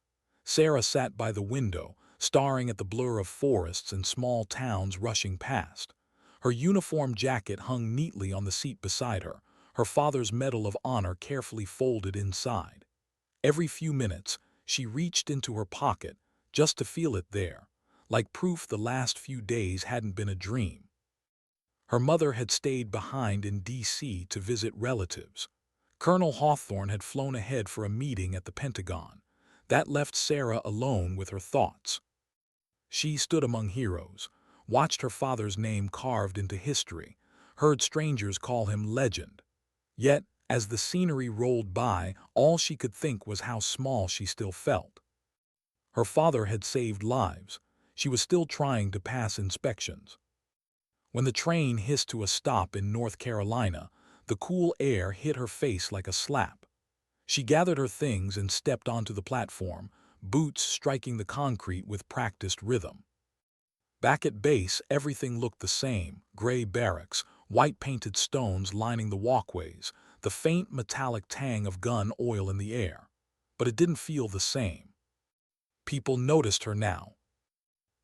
Sarah sat by the window, staring at the blur of forests and small towns rushing past. Her uniform jacket hung neatly on the seat beside her, her father's Medal of Honor carefully folded inside. Every few minutes, she reached into her pocket, just to feel it there, like proof the last few days hadn't been a dream. Her mother had stayed behind in D.C. to visit relatives. Colonel Hawthorne had flown ahead for a meeting at the Pentagon. That left Sarah alone with her thoughts. She stood among heroes, watched her father's name carved into history, heard strangers call him legend. Yet, as the scenery rolled by, all she could think was how small she still felt. Her father had saved lives. She was still trying to pass inspections. When the train hissed to a stop in North Carolina, the cool air hit her face like a slap. She gathered her things and stepped onto the platform, boots striking the concrete with practiced rhythm. Back at base, everything looked the same: gray barracks, white-painted stones lining the walkways, the faint metallic tang of gun oil in the air. But it didn't feel the same. People noticed her now.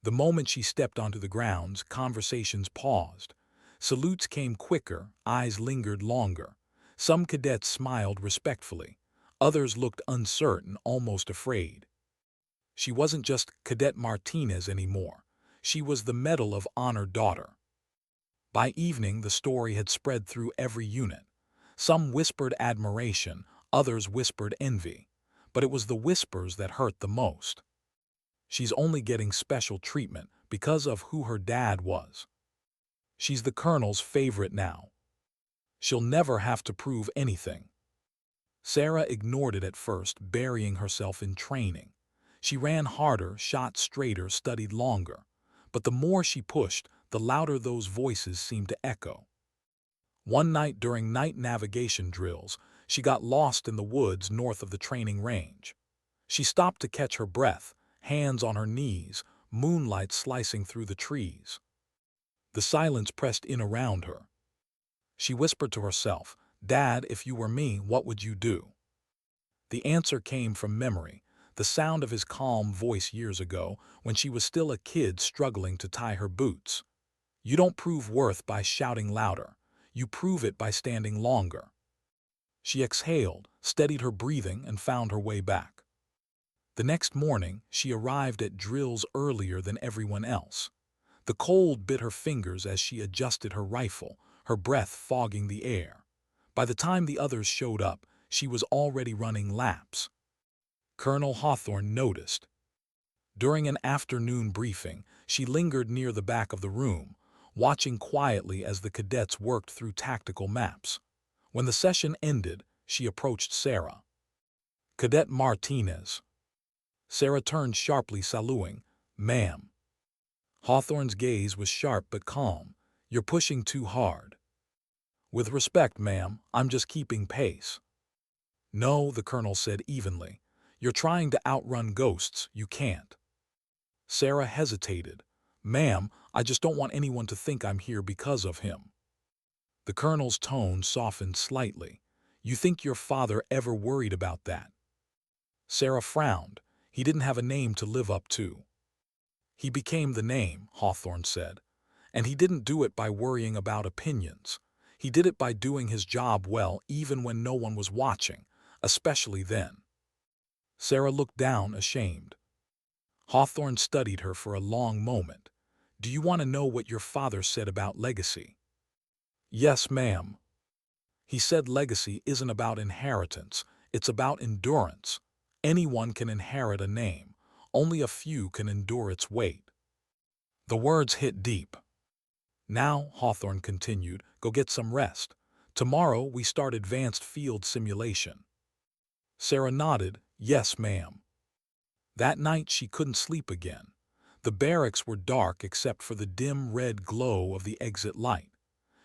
The moment she stepped onto the grounds, conversations paused. Salutes came quicker, eyes lingered longer. Some cadets smiled respectfully. Others looked uncertain, almost afraid. She wasn't just Cadet Martinez anymore. She was the Medal of Honor daughter. By evening, the story had spread through every unit. Some whispered admiration, others whispered envy. But it was the whispers that hurt the most. She's only getting special treatment because of who her dad was. She's the colonel's favorite now. She'll never have to prove anything. Sarah ignored it at first, burying herself in training. She ran harder, shot straighter, studied longer. But the more she pushed, the louder those voices seemed to echo. One night during night navigation drills, she got lost in the woods north of the training range. She stopped to catch her breath, hands on her knees, moonlight slicing through the trees. The silence pressed in around her. She whispered to herself, "Dad, if you were me, what would you do?" The answer came from memory, the sound of his calm voice years ago when she was still a kid struggling to tie her boots. "You don't prove worth by shouting louder. You prove it by standing longer." She exhaled, steadied her breathing, and found her way back. The next morning, she arrived at drills earlier than everyone else. The cold bit her fingers as she adjusted her rifle, her breath fogging the air. By the time the others showed up, she was already running laps. Colonel Hawthorne noticed. During an afternoon briefing, she lingered near the back of the room, watching quietly as the cadets worked through tactical maps. When the session ended, she approached Sarah. "Cadet Martinez." Sarah turned sharply, saluting, "Ma'am." Hawthorne's gaze was sharp but calm. "You're pushing too hard." "With respect, ma'am, I'm just keeping pace." "No," the colonel said evenly. "You're trying to outrun ghosts. You can't." Sarah hesitated. "Ma'am, I just don't want anyone to think I'm here because of him." The colonel's tone softened slightly. "You think your father ever worried about that?" Sarah frowned. "He didn't have a name to live up to." "He became the name," Hawthorne said. "And he didn't do it by worrying about opinions. He did it by doing his job well even when no one was watching, especially then." Sarah looked down, ashamed. Hawthorne studied her for a long moment. "Do you want to know what your father said about legacy?" "Yes, ma'am." "He said legacy isn't about inheritance, it's about endurance. Anyone can inherit a name. Only a few can endure its weight." The words hit deep. "Now," Hawthorne continued, "go get some rest. Tomorrow we start advanced field simulation." Sarah nodded, "Yes, ma'am." That night she couldn't sleep again. The barracks were dark except for the dim red glow of the exit light.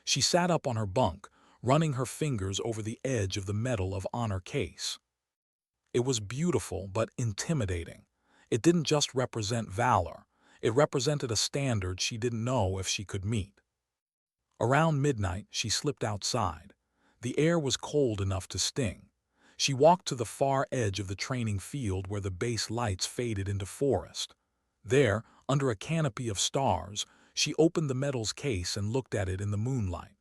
She sat up on her bunk, running her fingers over the edge of the Medal of Honor case. It was beautiful but intimidating. It didn't just represent valor. It represented a standard she didn't know if she could meet. Around midnight, she slipped outside. The air was cold enough to sting. She walked to the far edge of the training field where the base lights faded into forest. There, under a canopy of stars, she opened the medal's case and looked at it in the moonlight.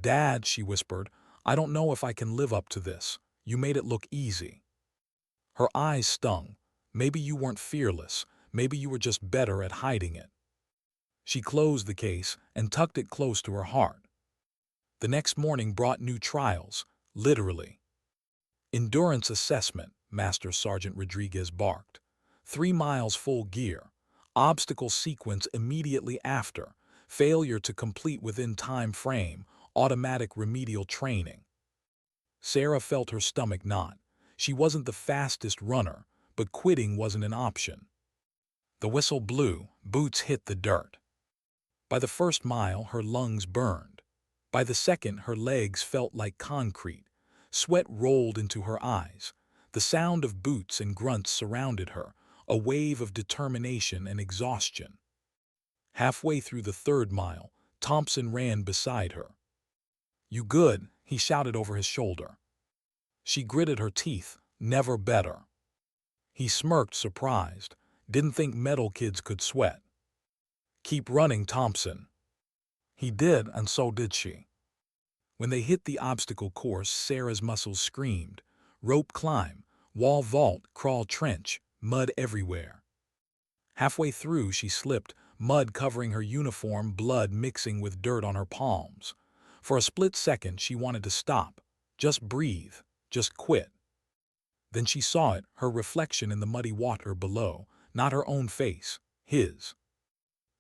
"Dad," she whispered, "I don't know if I can live up to this. You made it look easy." Her eyes stung. "Maybe you weren't fearless. Maybe you were just better at hiding it." She closed the case and tucked it close to her heart. The next morning brought new trials, literally. "Endurance assessment," Master Sergeant Rodriguez barked. 3 miles full gear. Obstacle sequence immediately after. Failure to complete within time frame. Automatic remedial training. Sarah felt her stomach knot. She wasn't the fastest runner, but quitting wasn't an option. The whistle blew, boots hit the dirt. By the first mile, her lungs burned. By the second, her legs felt like concrete. Sweat rolled into her eyes. The sound of boots and grunts surrounded her, a wave of determination and exhaustion. Halfway through the 3rd mile, Thompson ran beside her. "You good?" he shouted over his shoulder. She gritted her teeth. "Never better." He smirked, surprised. "Didn't think metal kids could sweat." "Keep running, Thompson." He did, and so did she. When they hit the obstacle course, Sarah's muscles screamed. Rope climb, wall vault, crawl trench, mud everywhere. Halfway through, she slipped, mud covering her uniform, blood mixing with dirt on her palms. For a split second, she wanted to stop. Just breathe. Just quit. Then she saw it, her reflection in the muddy water below, Not her own face, his.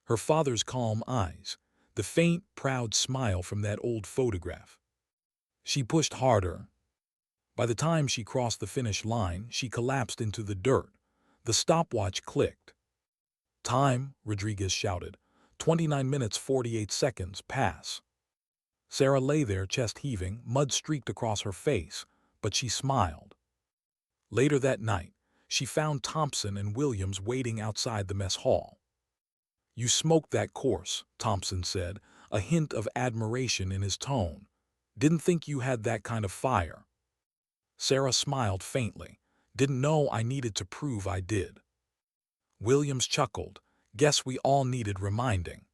Her father's calm eyes, the faint, proud smile from that old photograph. She pushed harder. By the time she crossed the finish line, she collapsed into the dirt. The stopwatch clicked. "Time," Rodriguez shouted. 29 minutes 48 seconds, pass. Sarah lay there, chest heaving, mud streaked across her face, but she smiled. Later that night, she found Thompson and Williams waiting outside the mess hall. "You smoked that course," Thompson said, a hint of admiration in his tone. "Didn't think you had that kind of fire." Sarah smiled faintly. "Didn't know I needed to prove I did." Williams chuckled. "Guess we all needed reminding."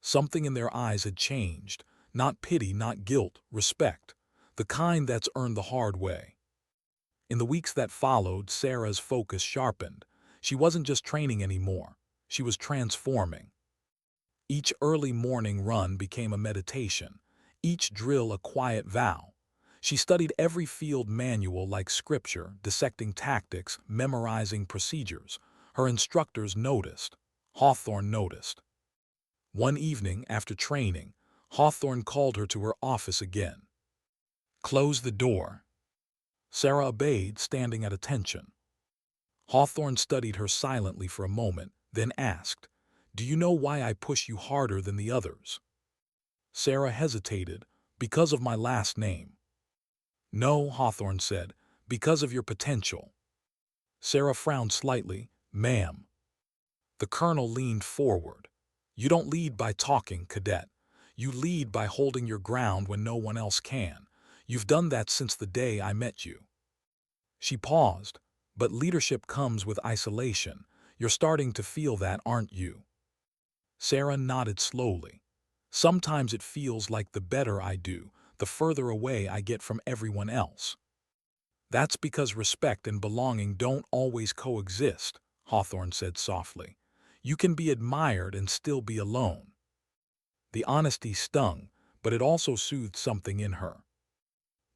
Something in their eyes had changed. Not pity, not guilt, respect. The kind that's earned the hard way. In the weeks that followed, Sarah's focus sharpened. She wasn't just training anymore. She was transforming. Each early morning run became a meditation. Each drill a quiet vow. She studied every field manual like scripture, dissecting tactics, memorizing procedures. Her instructors noticed. Hawthorne noticed. One evening, after training, Hawthorne called her to her office again. "Close the door." Sarah obeyed, standing at attention. Hawthorne studied her silently for a moment, then asked, "Do you know why I push you harder than the others?" Sarah hesitated. "Because of my last name." "No," Hawthorne said, "because of your potential." Sarah frowned slightly. "Ma'am." The colonel leaned forward. "You don't lead by talking, cadet. You lead by holding your ground when no one else can. You've done that since the day I met you." She paused. "But leadership comes with isolation. You're starting to feel that, aren't you?" Sarah nodded slowly. "Sometimes it feels like the better I do, the further away I get from everyone else." "That's because respect and belonging don't always coexist," Hawthorne said softly. "You can be admired and still be alone." The honesty stung, but it also soothed something in her.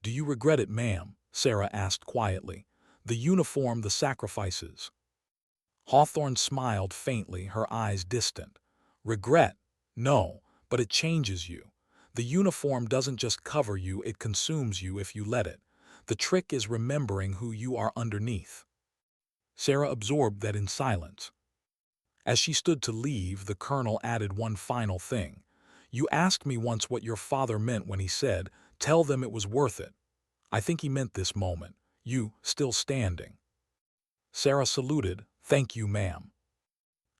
"Do you regret it, ma'am?" Sarah asked quietly. "The uniform, the sacrifices." Hawthorne smiled faintly, her eyes distant. "Regret? No, but it changes you. The uniform doesn't just cover you, it consumes you if you let it. The trick is remembering who you are underneath." Sarah absorbed that in silence. As she stood to leave, the colonel added one final thing. "You asked me once what your father meant when he said, 'Tell them it was worth it.' I think he meant this moment. You, still standing." Sarah saluted. "Thank you, ma'am."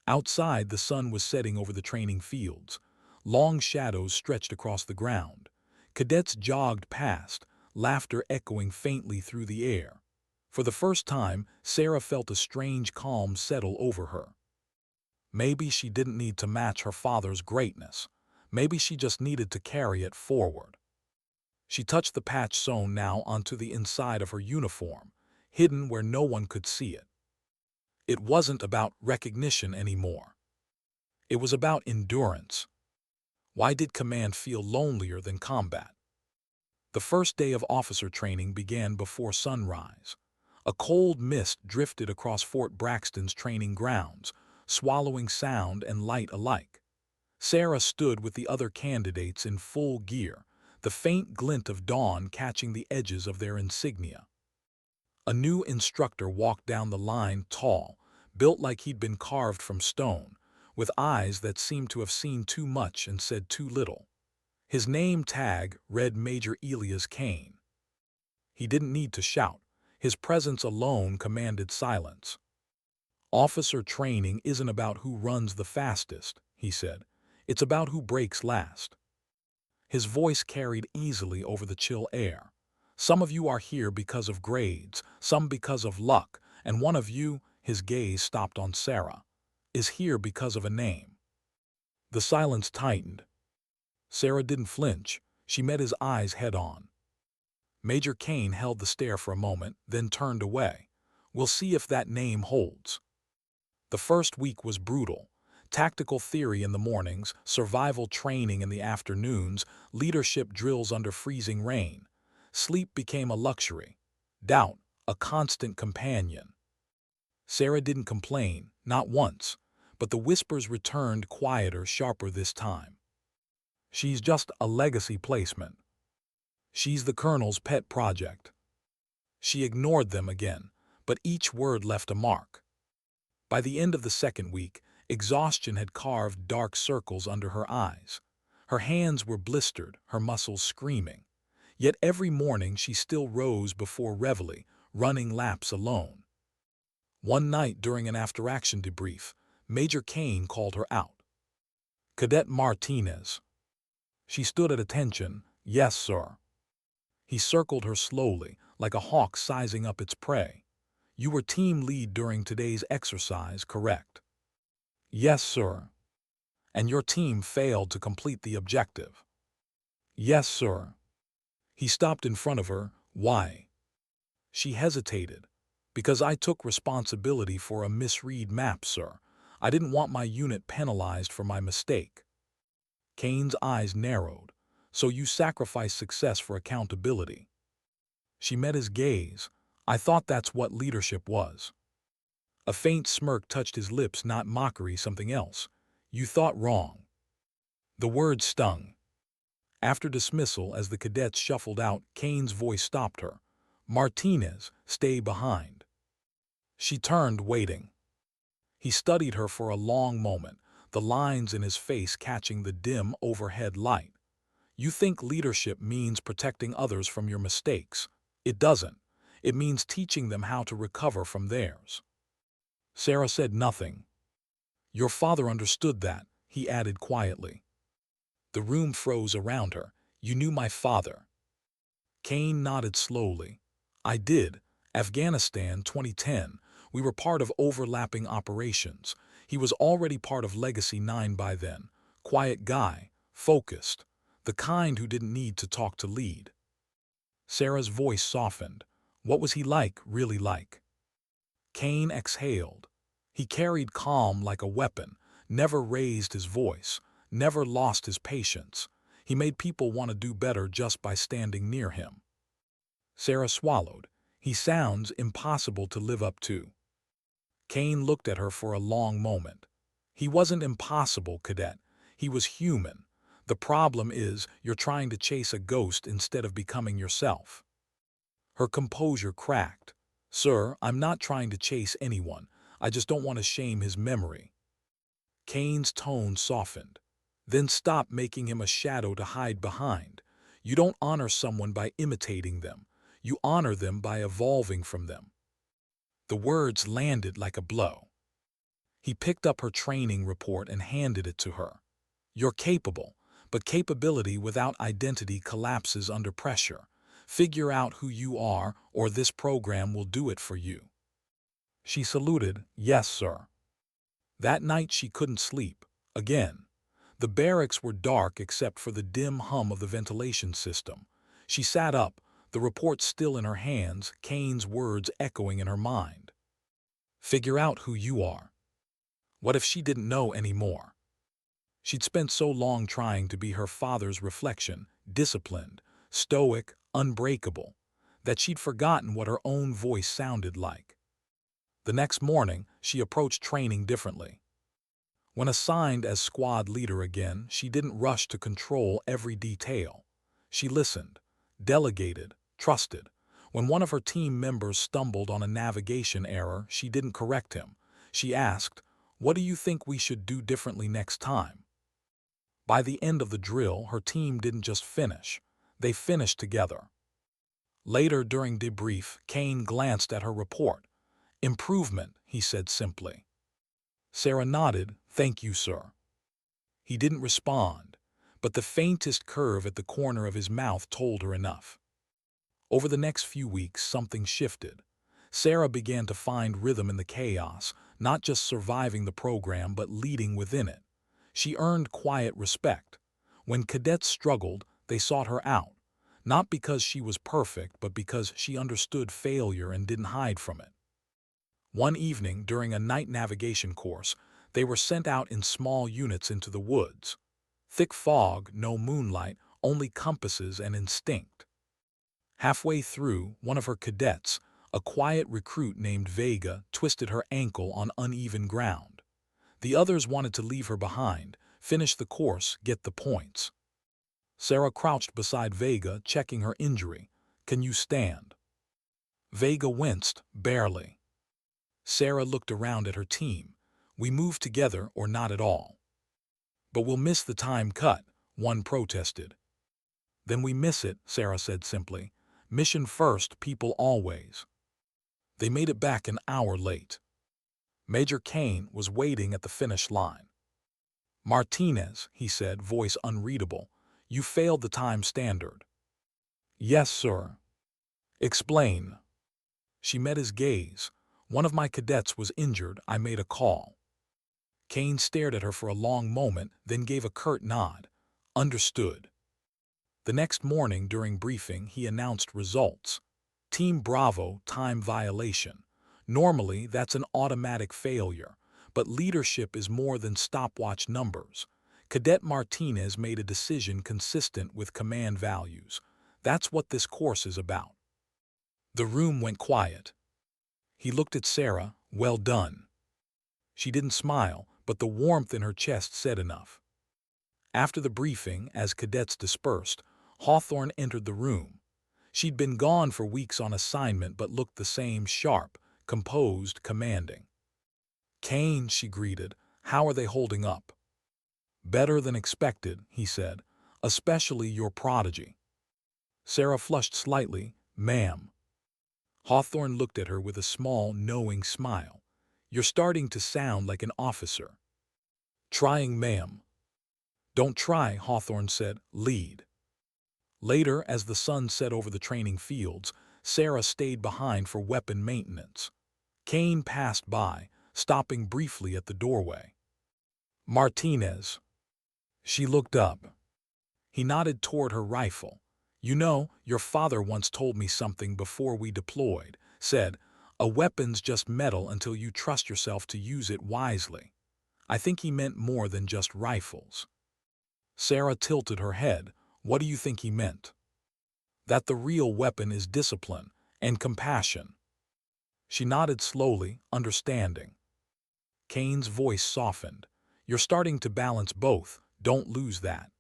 Outside, the sun was setting over the training fields. Long shadows stretched across the ground. Cadets jogged past, laughter echoing faintly through the air. For the first time, Sarah felt a strange calm settle over her. Maybe she didn't need to match her father's greatness. Maybe she just needed to carry it forward. She touched the patch sewn now onto the inside of her uniform, hidden where no one could see it. It wasn't about recognition anymore. It was about endurance. Why did command feel lonelier than combat? The first day of officer training began before sunrise. A cold mist drifted across Fort Braxton's training grounds, swallowing sound and light alike. Sarah stood with the other candidates in full gear, the faint glint of dawn catching the edges of their insignia. A new instructor walked down the line, tall, built like he'd been carved from stone, with eyes that seemed to have seen too much and said too little. His name tag read Major Elias Kane. He didn't need to shout. His presence alone commanded silence. "Officer training isn't about who runs the fastest," he said. "It's about who breaks last." His voice carried easily over the chill air. "Some of you are here because of grades, some because of luck, and one of you," his gaze stopped on Sarah, "is here because of a name." The silence tightened. Sarah didn't flinch. She met his eyes head-on. Major Kane held the stare for a moment, then turned away. "We'll see if that name holds." The first week was brutal. Tactical theory in the mornings, survival training in the afternoons, leadership drills under freezing rain. Sleep became a luxury. Doubt, a constant companion. Sarah didn't complain, not once, but the whispers returned quieter, sharper this time. She's just a legacy placement. She's the Colonel's pet project. She ignored them again, but each word left a mark. By the end of the second week, exhaustion had carved dark circles under her eyes. Her hands were blistered, her muscles screaming. Yet every morning she still rose before reveille, running laps alone. One night during an after-action debrief, Major Kane called her out. "Cadet Martinez." She stood at attention. "Yes, sir." He circled her slowly, like a hawk sizing up its prey. "You were team lead during today's exercise, correct?" "Yes, sir." "And your team failed to complete the objective?" "Yes, sir." He stopped in front of her. "Why?" She hesitated. "Because I took responsibility for a misread map, sir. I didn't want my unit penalized for my mistake." Kane's eyes narrowed. "So you sacrificed success for accountability." She met his gaze. "I thought that's what leadership was." A faint smirk touched his lips, not mockery, something else. "You thought wrong." The word stung. After dismissal, as the cadets shuffled out, Kane's voice stopped her. "Martinez, stay behind." She turned, waiting. He studied her for a long moment, the lines in his face catching the dim overhead light. "You think leadership means protecting others from your mistakes. It doesn't. It means teaching them how to recover from theirs." Sarah said nothing. "Your father understood that," he added quietly. The room froze around her. "You knew my father?" Kane nodded slowly. "I did. Afghanistan, 2010. We were part of overlapping operations. He was already part of Legacy 9 by then. Quiet guy, focused, the kind who didn't need to talk to lead." Sarah's voice softened. "What was he like, really like?" Kane exhaled. He carried calm like a weapon, never raised his voice, never lost his patience. He made people want to do better just by standing near him. Sarah swallowed. "He sounds impossible to live up to." Kane looked at her for a long moment. "He wasn't impossible, Cadet. He was human. The problem is you're trying to chase a ghost instead of becoming yourself." Her composure cracked. "Sir, I'm not trying to chase anyone. I just don't want to shame his memory." Kane's tone softened. "Then stop making him a shadow to hide behind. You don't honor someone by imitating them. You honor them by evolving from them." The words landed like a blow. He picked up her training report and handed it to her. "You're capable, but capability without identity collapses under pressure. Figure out who you are, or this program will do it for you." She saluted. "Yes, sir." That night she couldn't sleep. Again. The barracks were dark except for the dim hum of the ventilation system. She sat up, the report still in her hands, Kane's words echoing in her mind. "Figure out who you are." What if she didn't know anymore? She'd spent so long trying to be her father's reflection, disciplined, stoic, unbreakable, that she'd forgotten what her own voice sounded like. The next morning, she approached training differently. When assigned as squad leader again, she didn't rush to control every detail. She listened, delegated, trusted. When one of her team members stumbled on a navigation error, she didn't correct him. She asked, "What do you think we should do differently next time?" By the end of the drill, her team didn't just finish. They finished together. Later during debrief, Kane glanced at her report. "Improvement," he said simply. Sarah nodded. "Thank you, sir." He didn't respond, but the faintest curve at the corner of his mouth told her enough. Over the next few weeks, something shifted. Sarah began to find rhythm in the chaos, not just surviving the program but leading within it. She earned quiet respect. When cadets struggled, they sought her out, not because she was perfect but because she understood failure and didn't hide from it. One evening, during a night navigation course, they were sent out in small units into the woods. Thick fog, no moonlight, only compasses and instinct. Halfway through, one of her cadets, A quiet recruit named Vega twisted her ankle on uneven ground. The others wanted to leave her behind, finish the course, get the points. Sarah crouched beside Vega, checking her injury. "Can you stand?" Vega winced, barely. Sarah looked around at her team. "We move together or not at all." "But we'll miss the time cut," one protested. "Then we miss it," Sarah said simply. "Mission first, people always." They made it back an hour late. Major Kane was waiting at the finish line. "Martinez," he said, voice unreadable, "you failed the time standard." "Yes, sir." "Explain." She met his gaze. "One of my cadets was injured. I made a call." Kane stared at her for a long moment, then gave a curt nod. "Understood." The next morning during briefing, he announced results. Team Bravo, time violation. Normally, that's an automatic failure, but leadership is more than stopwatch numbers. Cadet Martinez made a decision consistent with command values. That's what this course is about. The room went quiet. He looked at Sarah. "Well done." She didn't smile, but the warmth in her chest said enough. After the briefing, as cadets dispersed, Hawthorne entered the room. She'd been gone for weeks on assignment but looked the same, sharp, composed, commanding. "Kane," she greeted, "how are they holding up?" "Better than expected," he said, "especially your prodigy." Sarah flushed slightly. "Ma'am." Hawthorne looked at her with a small, knowing smile. "You're starting to sound like an officer." "Trying, ma'am." "Don't try," Hawthorne said. "Lead." Later, as the sun set over the training fields, Sarah stayed behind for weapon maintenance. Kane passed by, stopping briefly at the doorway. "Martinez." She looked up. He nodded toward her rifle. "You know, your father once told me something before we deployed. Said, a weapon's just metal until you trust yourself to use it wisely. I think he meant more than just rifles." Sarah tilted her head. "What do you think he meant?" "That the real weapon is discipline and compassion." She nodded slowly, understanding. Kane's voice softened. "You're starting to balance both. Don't lose that."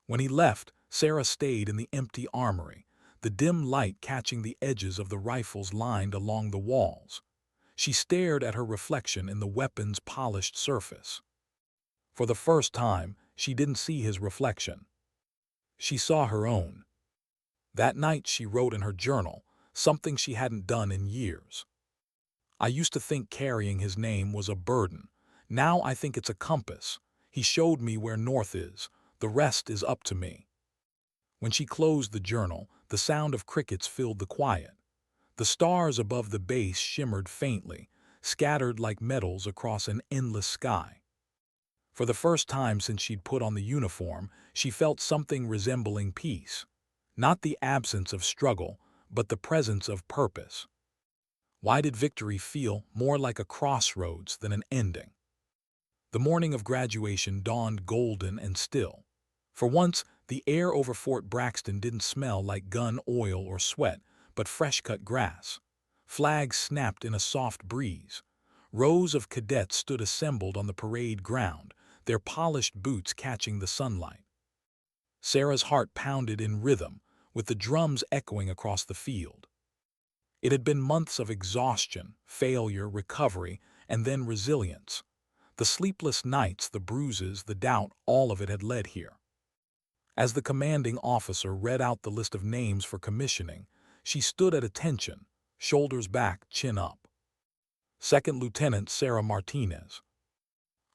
When he left, Sarah stayed in the empty armory, the dim light catching the edges of the rifles lined along the walls. She stared at her reflection in the weapon's polished surface. For the first time, she didn't see his reflection. She saw her own. That night she wrote in her journal, something she hadn't done in years. "I used to think carrying his name was a burden. Now I think it's a compass. He showed me where north is. The rest is up to me." When she closed the journal, the sound of crickets filled the quiet. The stars above the base shimmered faintly, scattered like metals across an endless sky. For the first time since she'd put on the uniform, she felt something resembling peace. Not the absence of struggle, but the presence of purpose. Why did victory feel more like a crossroads than an ending? The morning of graduation dawned golden and still. For once, the air over Fort Braxton didn't smell like gun oil or sweat, but fresh-cut grass. Flags snapped in a soft breeze. Rows of cadets stood assembled on the parade ground, their polished boots catching the sunlight. Sarah's heart pounded in rhythm, with the drums echoing across the field. It had been months of exhaustion, failure, recovery, and then resilience. The sleepless nights, the bruises, the doubt, all of it had led here. As the commanding officer read out the list of names for commissioning, she stood at attention, shoulders back, chin up. Second Lieutenant Sarah Martinez.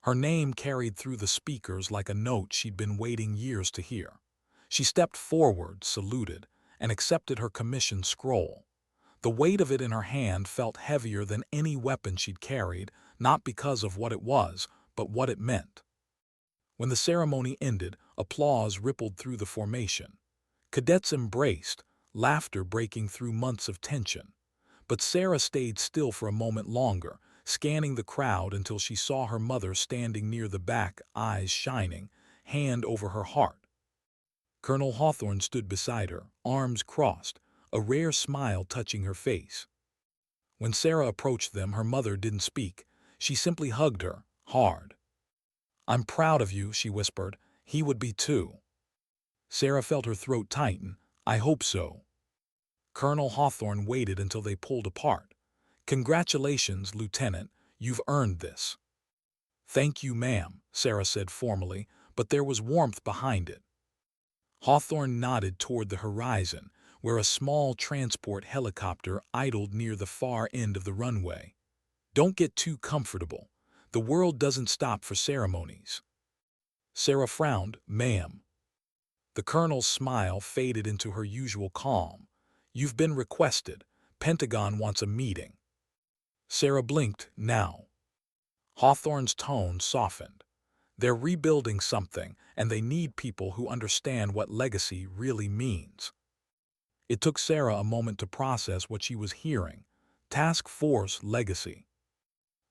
Her name carried through the speakers like a note she'd been waiting years to hear. She stepped forward, saluted, and accepted her commission scroll. The weight of it in her hand felt heavier than any weapon she'd carried, not because of what it was, but what it meant. When the ceremony ended, applause rippled through the formation. Cadets embraced, laughter breaking through months of tension. But Sarah stayed still for a moment longer, scanning the crowd until she saw her mother standing near the back, eyes shining, hand over her heart. Colonel Hawthorne stood beside her, arms crossed, a rare smile touching her face. When Sarah approached them, her mother didn't speak. She simply hugged her, hard. "I'm proud of you," she whispered. "He would be too." Sarah felt her throat tighten. "I hope so." Colonel Hawthorne waited until they pulled apart. "Congratulations, Lieutenant. You've earned this." "Thank you, ma'am," Sarah said formally, but there was warmth behind it. Hawthorne nodded toward the horizon, where a small transport helicopter idled near the far end of the runway. "Don't get too comfortable. The world doesn't stop for ceremonies." Sarah frowned. "Ma'am." The colonel's smile faded into her usual calm. "You've been requested. Pentagon wants a meeting." Sarah blinked. "Now." Hawthorne's tone softened. "They're rebuilding something, and they need people who understand what legacy really means." It took Sarah a moment to process what she was hearing. Task Force Legacy.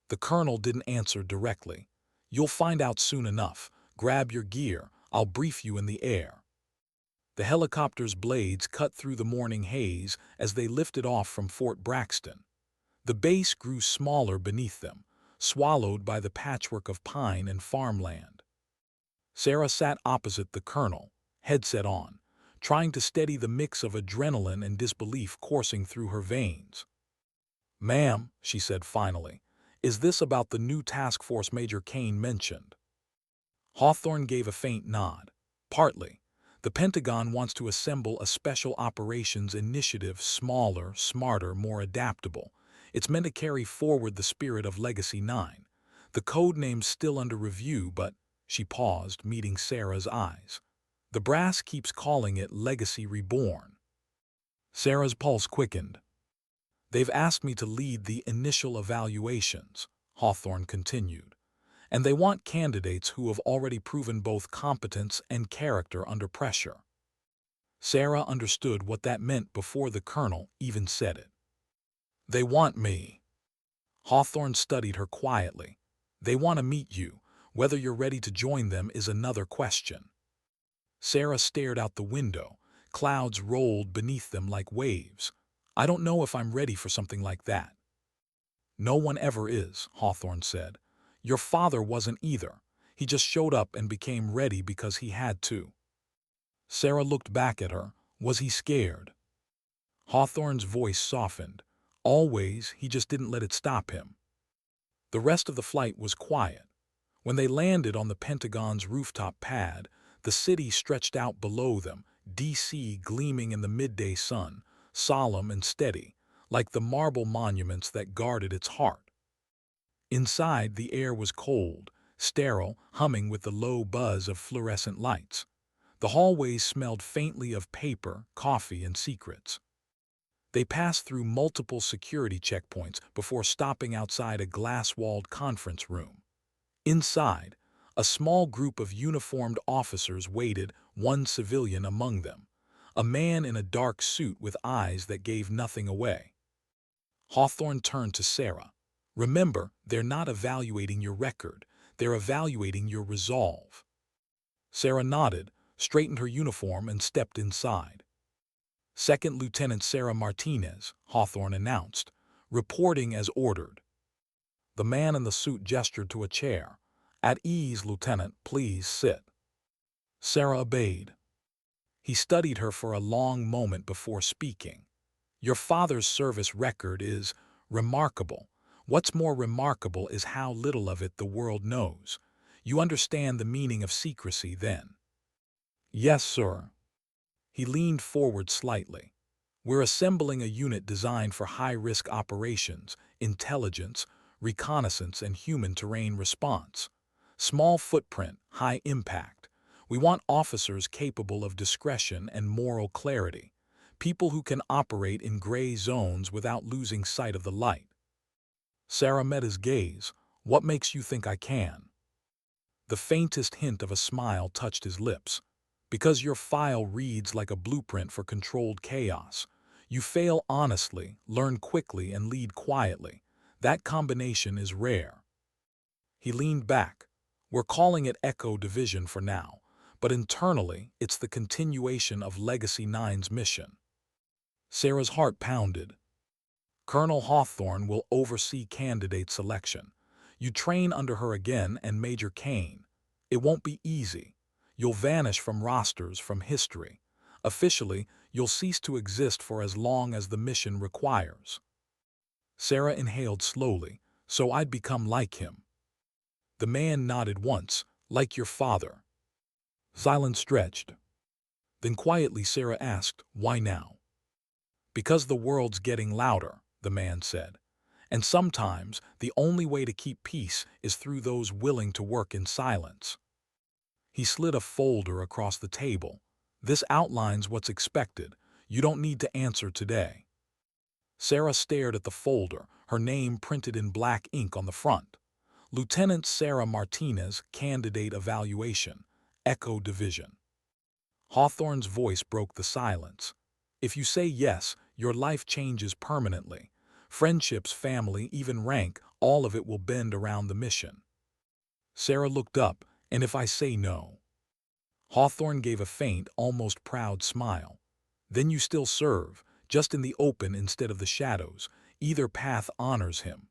The colonel didn't answer directly. "You'll find out soon enough. Grab your gear. I'll brief you in the air." The helicopter's blades cut through the morning haze as they lifted off from Fort Braxton. The base grew smaller beneath them, swallowed by the patchwork of pine and farmland. Sarah sat opposite the colonel, headset on, trying to steady the mix of adrenaline and disbelief coursing through her veins. "Ma'am," she said finally, "is this about the new task force Major Kane mentioned?" Hawthorne gave a faint nod. "Partly. The Pentagon wants to assemble a special operations initiative, smaller, smarter, more adaptable. It's meant to carry forward the spirit of Legacy 9. The code name's still under review, but—" She paused, meeting Sarah's eyes. "The brass keeps calling it Legacy Reborn." Sarah's pulse quickened. "They've asked me to lead the initial evaluations," Hawthorne continued, "and they want candidates who have already proven both competence and character under pressure." Sarah understood what that meant before the colonel even said it. "They want me." Hawthorne studied her quietly. "They want to meet you. Whether you're ready to join them is another question." Sarah stared out the window. Clouds rolled beneath them like waves. "I don't know if I'm ready for something like that." "No one ever is," Hawthorne said. "Your father wasn't either. He just showed up and became ready because he had to." Sarah looked back at her. "Was he scared?" Hawthorne's voice softened. "Always, he just didn't let it stop him." The rest of the flight was quiet. When they landed on the Pentagon's rooftop pad, the city stretched out below them, D.C. gleaming in the midday sun, solemn and steady, like the marble monuments that guarded its heart. Inside, the air was cold, sterile, humming with the low buzz of fluorescent lights. The hallways smelled faintly of paper, coffee, and secrets. They passed through multiple security checkpoints before stopping outside a glass-walled conference room. Inside, a small group of uniformed officers waited, one civilian among them, a man in a dark suit with eyes that gave nothing away. Hawthorne turned to Sarah. "Remember, they're not evaluating your record. They're evaluating your resolve." Sarah nodded, straightened her uniform, and stepped inside. "Second Lieutenant Sarah Martinez," Hawthorne announced, "reporting as ordered." The man in the suit gestured to a chair. "At ease, Lieutenant. Please sit." Sarah obeyed. He studied her for a long moment before speaking. "Your father's service record is remarkable. What's more remarkable is how little of it the world knows. You understand the meaning of secrecy, then?" "Yes, sir." He leaned forward slightly. "We're assembling a unit designed for high-risk operations, intelligence, reconnaissance, and human terrain response. Small footprint, high impact. We want officers capable of discretion and moral clarity, people who can operate in gray zones without losing sight of the light." Sarah met his gaze. "What makes you think I can?" The faintest hint of a smile touched his lips. "Because your file reads like a blueprint for controlled chaos. You fail honestly, learn quickly, and lead quietly. That combination is rare." He leaned back. "We're calling it Echo Division for now, but internally it's the continuation of Legacy 9's mission." Sarah's heart pounded. Colonel Hawthorne will oversee candidate selection. You train under her again and Major Kane. It won't be easy. You'll vanish from rosters, from history. Officially, you'll cease to exist for as long as the mission requires. Sarah inhaled slowly. So I'd become like him. The man nodded once, like your father. Silence stretched. Then quietly Sarah asked, why now? Because the world's getting louder, the man said. And sometimes the only way to keep peace is through those willing to work in silence. He slid a folder across the table. This outlines what's expected. You don't need to answer today. Sarah stared at the folder, her name printed in black ink on the front. Lieutenant Sarah Martinez, Candidate Evaluation, Echo Division. Hawthorne's voice broke the silence. If you say yes, your life changes permanently. Friendships, family, even rank, all of it will bend around the mission. Sarah looked up, and if I say no? Hawthorne gave a faint, almost proud smile. Then you still serve, just in the open instead of the shadows. Either path honors him.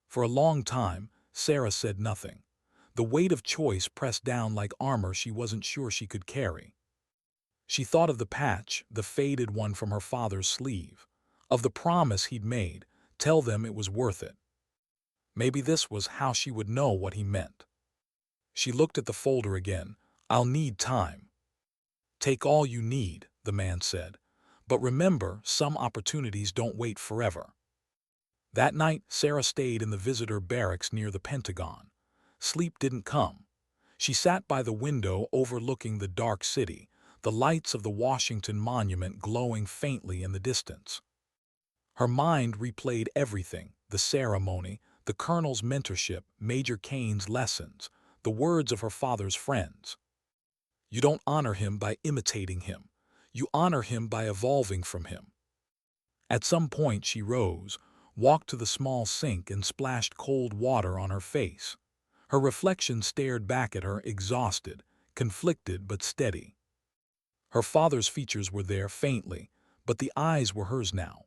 For a long time, Sarah said nothing. The weight of choice pressed down like armor she wasn't sure she could carry. She thought of the patch, the faded one from her father's sleeve, of the promise he'd made, tell them it was worth it. Maybe this was how she would know what he meant. She looked at the folder again. I'll need time. Take all you need, the man said. But remember, some opportunities don't wait forever. That night, Sarah stayed in the visitor barracks near the Pentagon. Sleep didn't come. She sat by the window overlooking the dark city, the lights of the Washington Monument glowing faintly in the distance. Her mind replayed everything, the ceremony, the colonel's mentorship, Major Kane's lessons, the words of her father's friends. You don't honor him by imitating him. You honor him by evolving from him. At some point she rose, walked to the small sink and splashed cold water on her face. Her reflection stared back at her, exhausted, conflicted but steady. Her father's features were there faintly, but the eyes were hers now.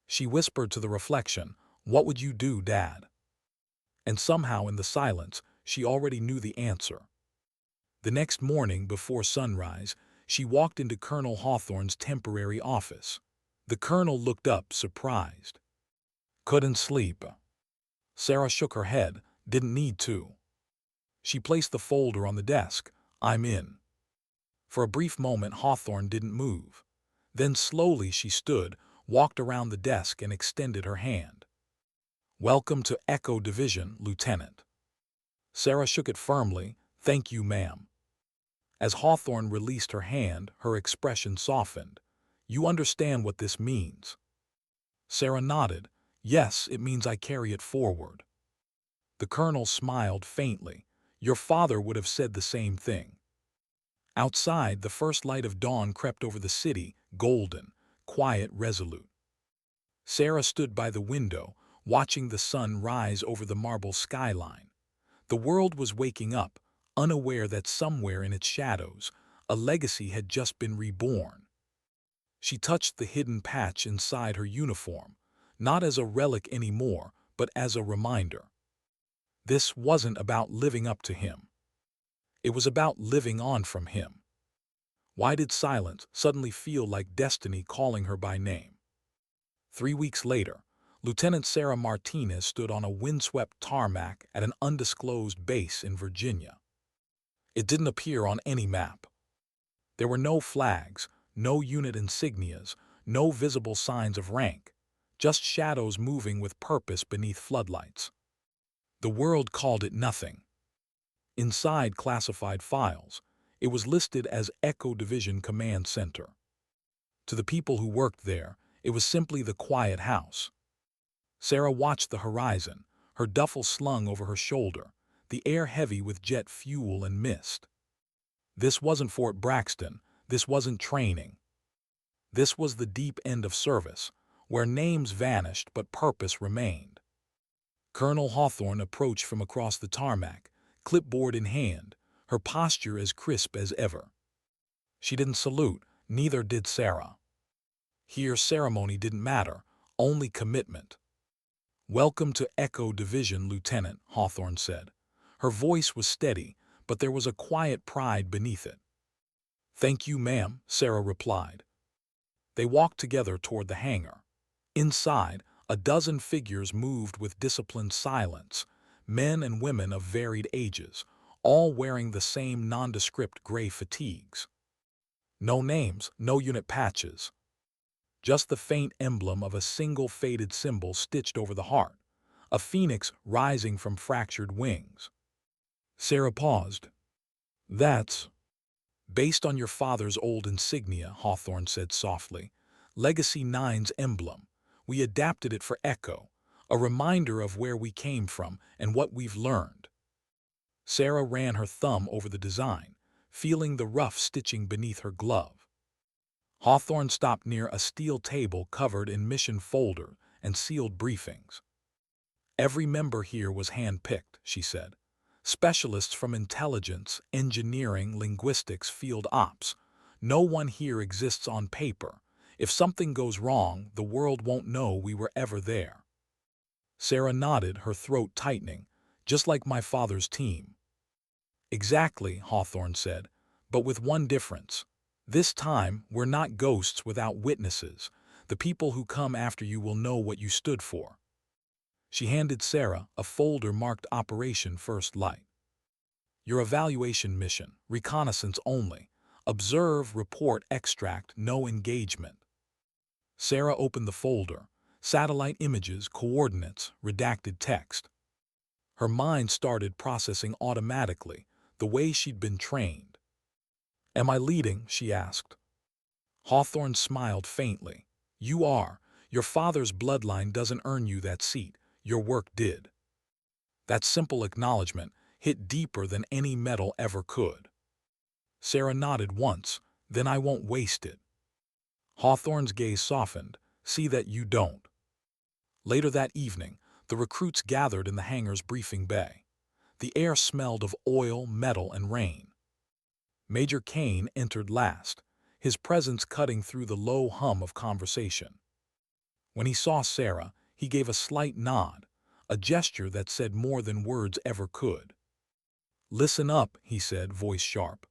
She whispered to the reflection, "What would you do, Dad?" And somehow in the silence, she already knew the answer. The next morning, before sunrise, she walked into Colonel Hawthorne's temporary office. The colonel looked up, surprised. Couldn't sleep. Sarah shook her head, didn't need to. She placed the folder on the desk. I'm in. For a brief moment, Hawthorne didn't move. Then slowly she stood, walked around the desk and extended her hand. Welcome to Echo Division, Lieutenant. Sarah shook it firmly. Thank you, ma'am. As Hawthorne released her hand, her expression softened. You understand what this means? Sarah nodded. Yes, it means I carry it forward. The colonel smiled faintly. Your father would have said the same thing. Outside, the first light of dawn crept over the city, golden, quiet, resolute. Sarah stood by the window, watching the sun rise over the marble skyline. The world was waking up, unaware that somewhere in its shadows, a legacy had just been reborn. She touched the hidden patch inside her uniform, not as a relic anymore, but as a reminder. This wasn't about living up to him. It was about living on from him. Why did silence suddenly feel like destiny calling her by name? 3 weeks later, Lieutenant Sarah Martinez stood on a windswept tarmac at an undisclosed base in Virginia. It didn't appear on any map. There were no flags, no unit insignias, no visible signs of rank, just shadows moving with purpose beneath floodlights. The world called it nothing. Inside classified files, it was listed as Echo Division Command Center. To the people who worked there, it was simply the quiet house. Sarah watched the horizon, her duffel slung over her shoulder, the air heavy with jet fuel and mist. This wasn't Fort Braxton, this wasn't training. This was the deep end of service, where names vanished but purpose remained. Colonel Hawthorne approached from across the tarmac, clipboard in hand, her posture as crisp as ever. She didn't salute, neither did Sarah. Here ceremony didn't matter, only commitment. "Welcome to Echo Division, Lieutenant," Hawthorne said. Her voice was steady, but there was a quiet pride beneath it. "Thank you, ma'am," Sarah replied. They walked together toward the hangar. Inside, a dozen figures moved with disciplined silence, men and women of varied ages, all wearing the same nondescript gray fatigues. No names, no unit patches, just the faint emblem of a single faded symbol stitched over the heart, a phoenix rising from fractured wings. Sarah paused. "That's based on your father's old insignia," Hawthorne said softly. "Legacy Nine's emblem. We adapted it for Echo, a reminder of where we came from and what we've learned." Sarah ran her thumb over the design, feeling the rough stitching beneath her glove. Hawthorne stopped near a steel table covered in mission folder and sealed briefings. "Every member here was hand-picked," she said. "Specialists from intelligence, engineering, linguistics, field ops. No one here exists on paper. If something goes wrong, the world won't know we were ever there." Sarah nodded, her throat tightening, "Just like my father's team." "Exactly," Hawthorne said, "but with one difference. This time, we're not ghosts without witnesses. The people who come after you will know what you stood for." She handed Sarah a folder marked Operation First Light. "Your evaluation mission, reconnaissance only. Observe, report, extract, no engagement." Sarah opened the folder. Satellite images, coordinates, redacted text. Her mind started processing automatically, the way she'd been trained. "Am I leading?" she asked. Hawthorne smiled faintly. "You are. Your father's bloodline doesn't earn you that seat. Your work did." That simple acknowledgement hit deeper than any medal ever could. Sarah nodded once, "Then I won't waste it." Hawthorne's gaze softened. "See that you don't." Later that evening, the recruits gathered in the hangar's briefing bay. The air smelled of oil, metal, and rain. Major Kane entered last, his presence cutting through the low hum of conversation. When he saw Sarah, he gave a slight nod, a gesture that said more than words ever could. "Listen up," he said, voice sharp.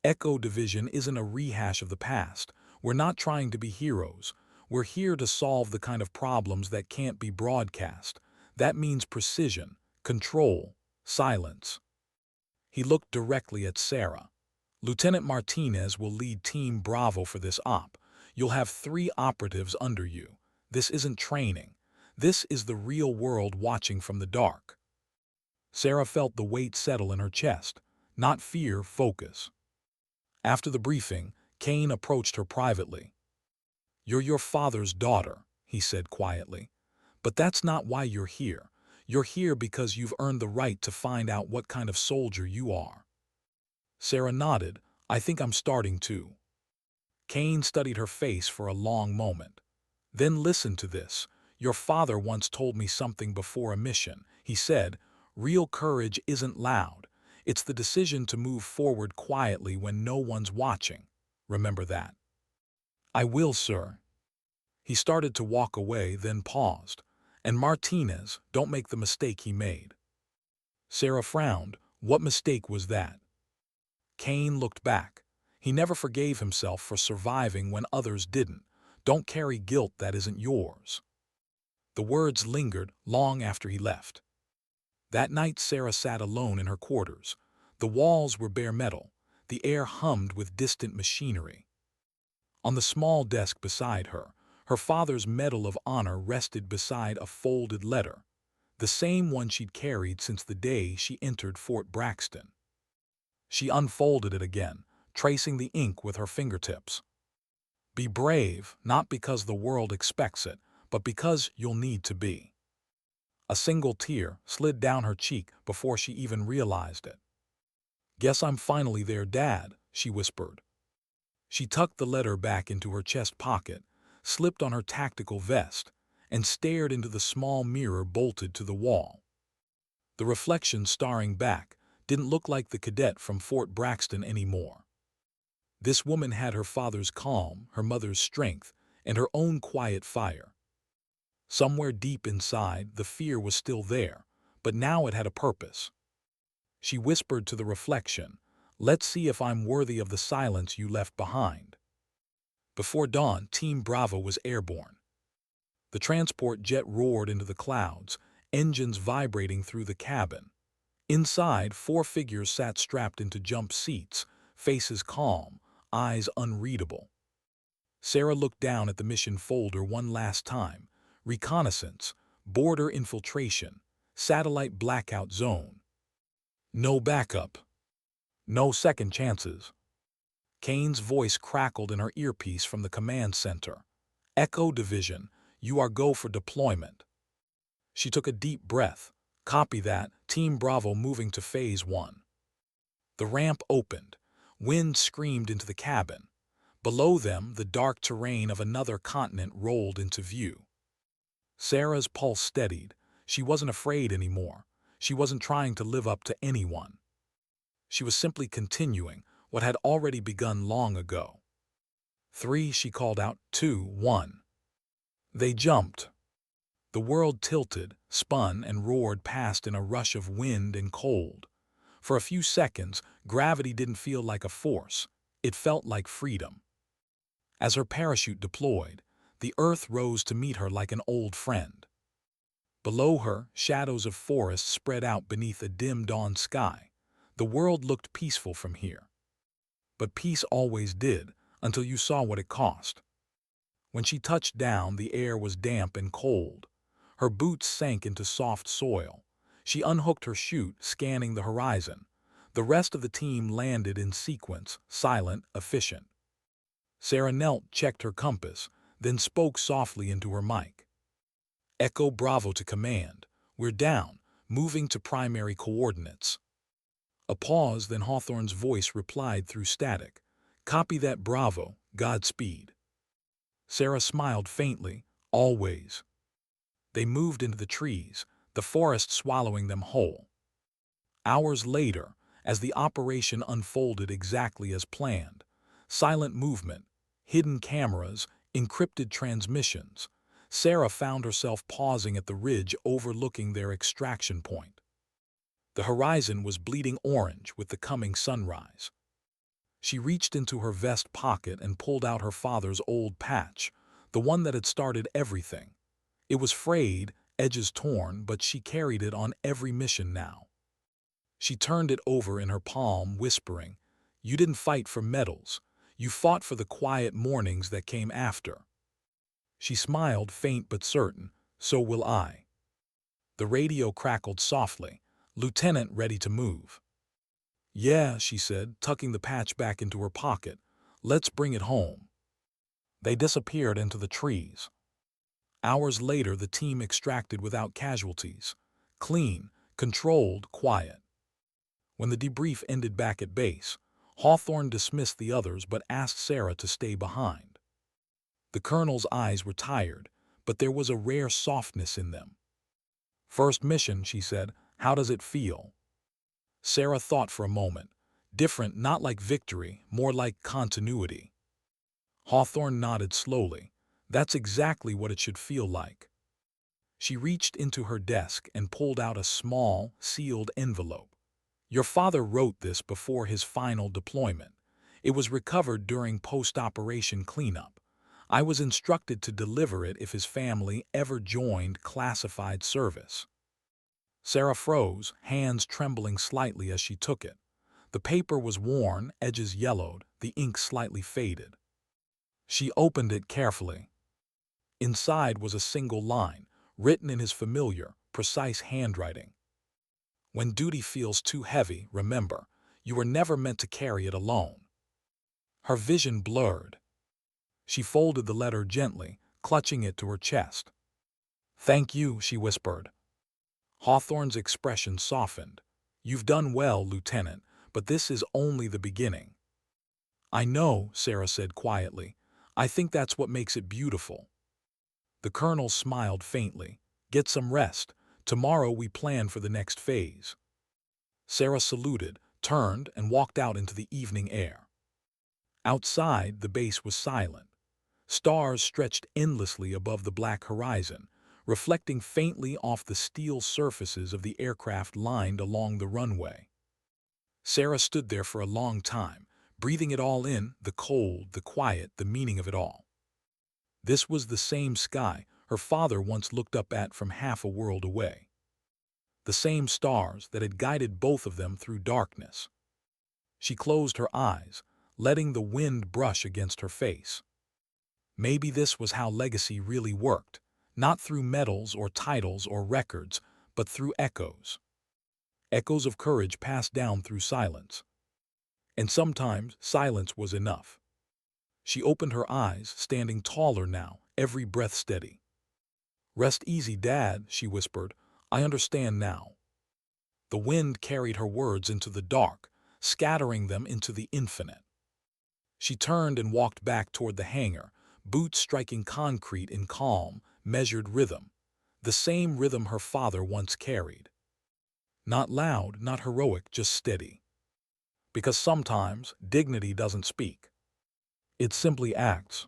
"Echo Division isn't a rehash of the past. We're not trying to be heroes. We're here to solve the kind of problems that can't be broadcast. That means precision, control, silence." He looked directly at Sarah. "Lieutenant Martinez will lead Team Bravo for this op. You'll have 3 operatives under you. This isn't training. This is the real world watching from the dark." Sarah felt the weight settle in her chest. Not fear, focus. After the briefing, Kane approached her privately. "You're your father's daughter," he said quietly. "But that's not why you're here. You're here because you've earned the right to find out what kind of soldier you are." Sarah nodded. "I think I'm starting to." Kane studied her face for a long moment. "Then listen to this. Your father once told me something before a mission. He said, 'Real courage isn't loud. It's the decision to move forward quietly when no one's watching.' Remember that." "I will, sir." He started to walk away, then paused. "And Martinez, don't make the mistake he made." Sarah frowned. "What mistake was that?" Kane looked back. He never forgave himself for surviving when others didn't. "Don't carry guilt that isn't yours." The words lingered long after he left. That night Sarah sat alone in her quarters. The walls were bare metal. The air hummed with distant machinery. On the small desk beside her, her father's Medal of Honor rested beside a folded letter, the same one she'd carried since the day she entered Fort Braxton. She unfolded it again, tracing the ink with her fingertips. "Be brave, not because the world expects it, but because you'll need to be." A single tear slid down her cheek before she even realized it. "Guess I'm finally there, Dad," she whispered. She tucked the letter back into her chest pocket, slipped on her tactical vest, and stared into the small mirror bolted to the wall. The reflection staring back didn't look like the cadet from Fort Braxton anymore. This woman had her father's calm, her mother's strength, and her own quiet fire. Somewhere deep inside, the fear was still there, but now it had a purpose. She whispered to the reflection, "Let's see if I'm worthy of the silence you left behind." Before dawn, Team Bravo was airborne. The transport jet roared into the clouds, engines vibrating through the cabin. Inside, 4 figures sat strapped into jump seats, faces calm, eyes unreadable. Sarah looked down at the mission folder one last time. Reconnaissance, border infiltration, satellite blackout zone. No backup. No second chances. Kane's voice crackled in her earpiece from the command center. Echo Division, you are go for deployment. She took a deep breath. Copy that, Team Bravo moving to Phase 1. The ramp opened. Wind screamed into the cabin. Below them, the dark terrain of another continent rolled into view. Sarah's pulse steadied. She wasn't afraid anymore. She wasn't trying to live up to anyone. She was simply continuing what had already begun long ago. 3, she called out. 2, 1. They jumped. The world tilted, spun, and roared past in a rush of wind and cold. For a few seconds, gravity didn't feel like a force. It felt like freedom. As her parachute deployed, the earth rose to meet her like an old friend. Below her, shadows of forests spread out beneath a dim dawn sky. The world looked peaceful from here. But peace always did, until you saw what it cost. When she touched down, the air was damp and cold. Her boots sank into soft soil. She unhooked her chute, scanning the horizon. The rest of the team landed in sequence, silent, efficient. Sarah knelt, checked her compass, then spoke softly into her mic. Echo Bravo to command. We're down, moving to primary coordinates. A pause, then Hawthorne's voice replied through static. Copy that, Bravo, Godspeed. Sarah smiled faintly. Always. They moved into the trees, the forest swallowing them whole. Hours later, as the operation unfolded exactly as planned, silent movement, hidden cameras, encrypted transmissions, Sarah found herself pausing at the ridge overlooking their extraction point. The horizon was bleeding orange with the coming sunrise. She reached into her vest pocket and pulled out her father's old patch, the one that had started everything. It was frayed, edges torn, but she carried it on every mission now. She turned it over in her palm, whispering, "You didn't fight for medals. You fought for the quiet mornings that came after." She smiled, faint but certain. So will I. The radio crackled softly. Lieutenant ready to move. Yeah, she said, tucking the patch back into her pocket. Let's bring it home. They disappeared into the trees. Hours later, the team extracted without casualties. Clean, controlled, quiet. When the debrief ended back at base, Hawthorne dismissed the others but asked Sarah to stay behind. The colonel's eyes were tired, but there was a rare softness in them. First mission, she said. How does it feel? Sarah thought for a moment. Different, not like victory, more like continuity. Hawthorne nodded slowly. That's exactly what it should feel like. She reached into her desk and pulled out a small, sealed envelope. Your father wrote this before his final deployment. It was recovered during post-operation cleanup. I was instructed to deliver it if his family ever joined classified service. Sarah froze, hands trembling slightly as she took it. The paper was worn, edges yellowed, the ink slightly faded. She opened it carefully. Inside was a single line, written in his familiar, precise handwriting. When duty feels too heavy, remember, you were never meant to carry it alone. Her vision blurred. She folded the letter gently, clutching it to her chest. Thank you, she whispered. Hawthorne's expression softened. You've done well, Lieutenant, but this is only the beginning. I know, Sarah said quietly. I think that's what makes it beautiful. The colonel smiled faintly. Get some rest. Tomorrow we plan for the next phase. Sarah saluted, turned, and walked out into the evening air. Outside, the base was silent. Stars stretched endlessly above the black horizon, reflecting faintly off the steel surfaces of the aircraft lined along the runway. Sarah stood there for a long time, breathing it all in, the cold, the quiet, the meaning of it all. This was the same sky her father once looked up at from half a world away. The same stars that had guided both of them through darkness. She closed her eyes, letting the wind brush against her face. Maybe this was how legacy really worked, not through medals or titles or records, but through echoes. Echoes of courage passed down through silence. And sometimes silence was enough. She opened her eyes, standing taller now, every breath steady. "Rest easy, Dad," she whispered. "I understand now." The wind carried her words into the dark, scattering them into the infinite. She turned and walked back toward the hangar, boots striking concrete in calm, measured rhythm, the same rhythm her father once carried. Not loud, not heroic, just steady. Because sometimes dignity doesn't speak. It simply acts.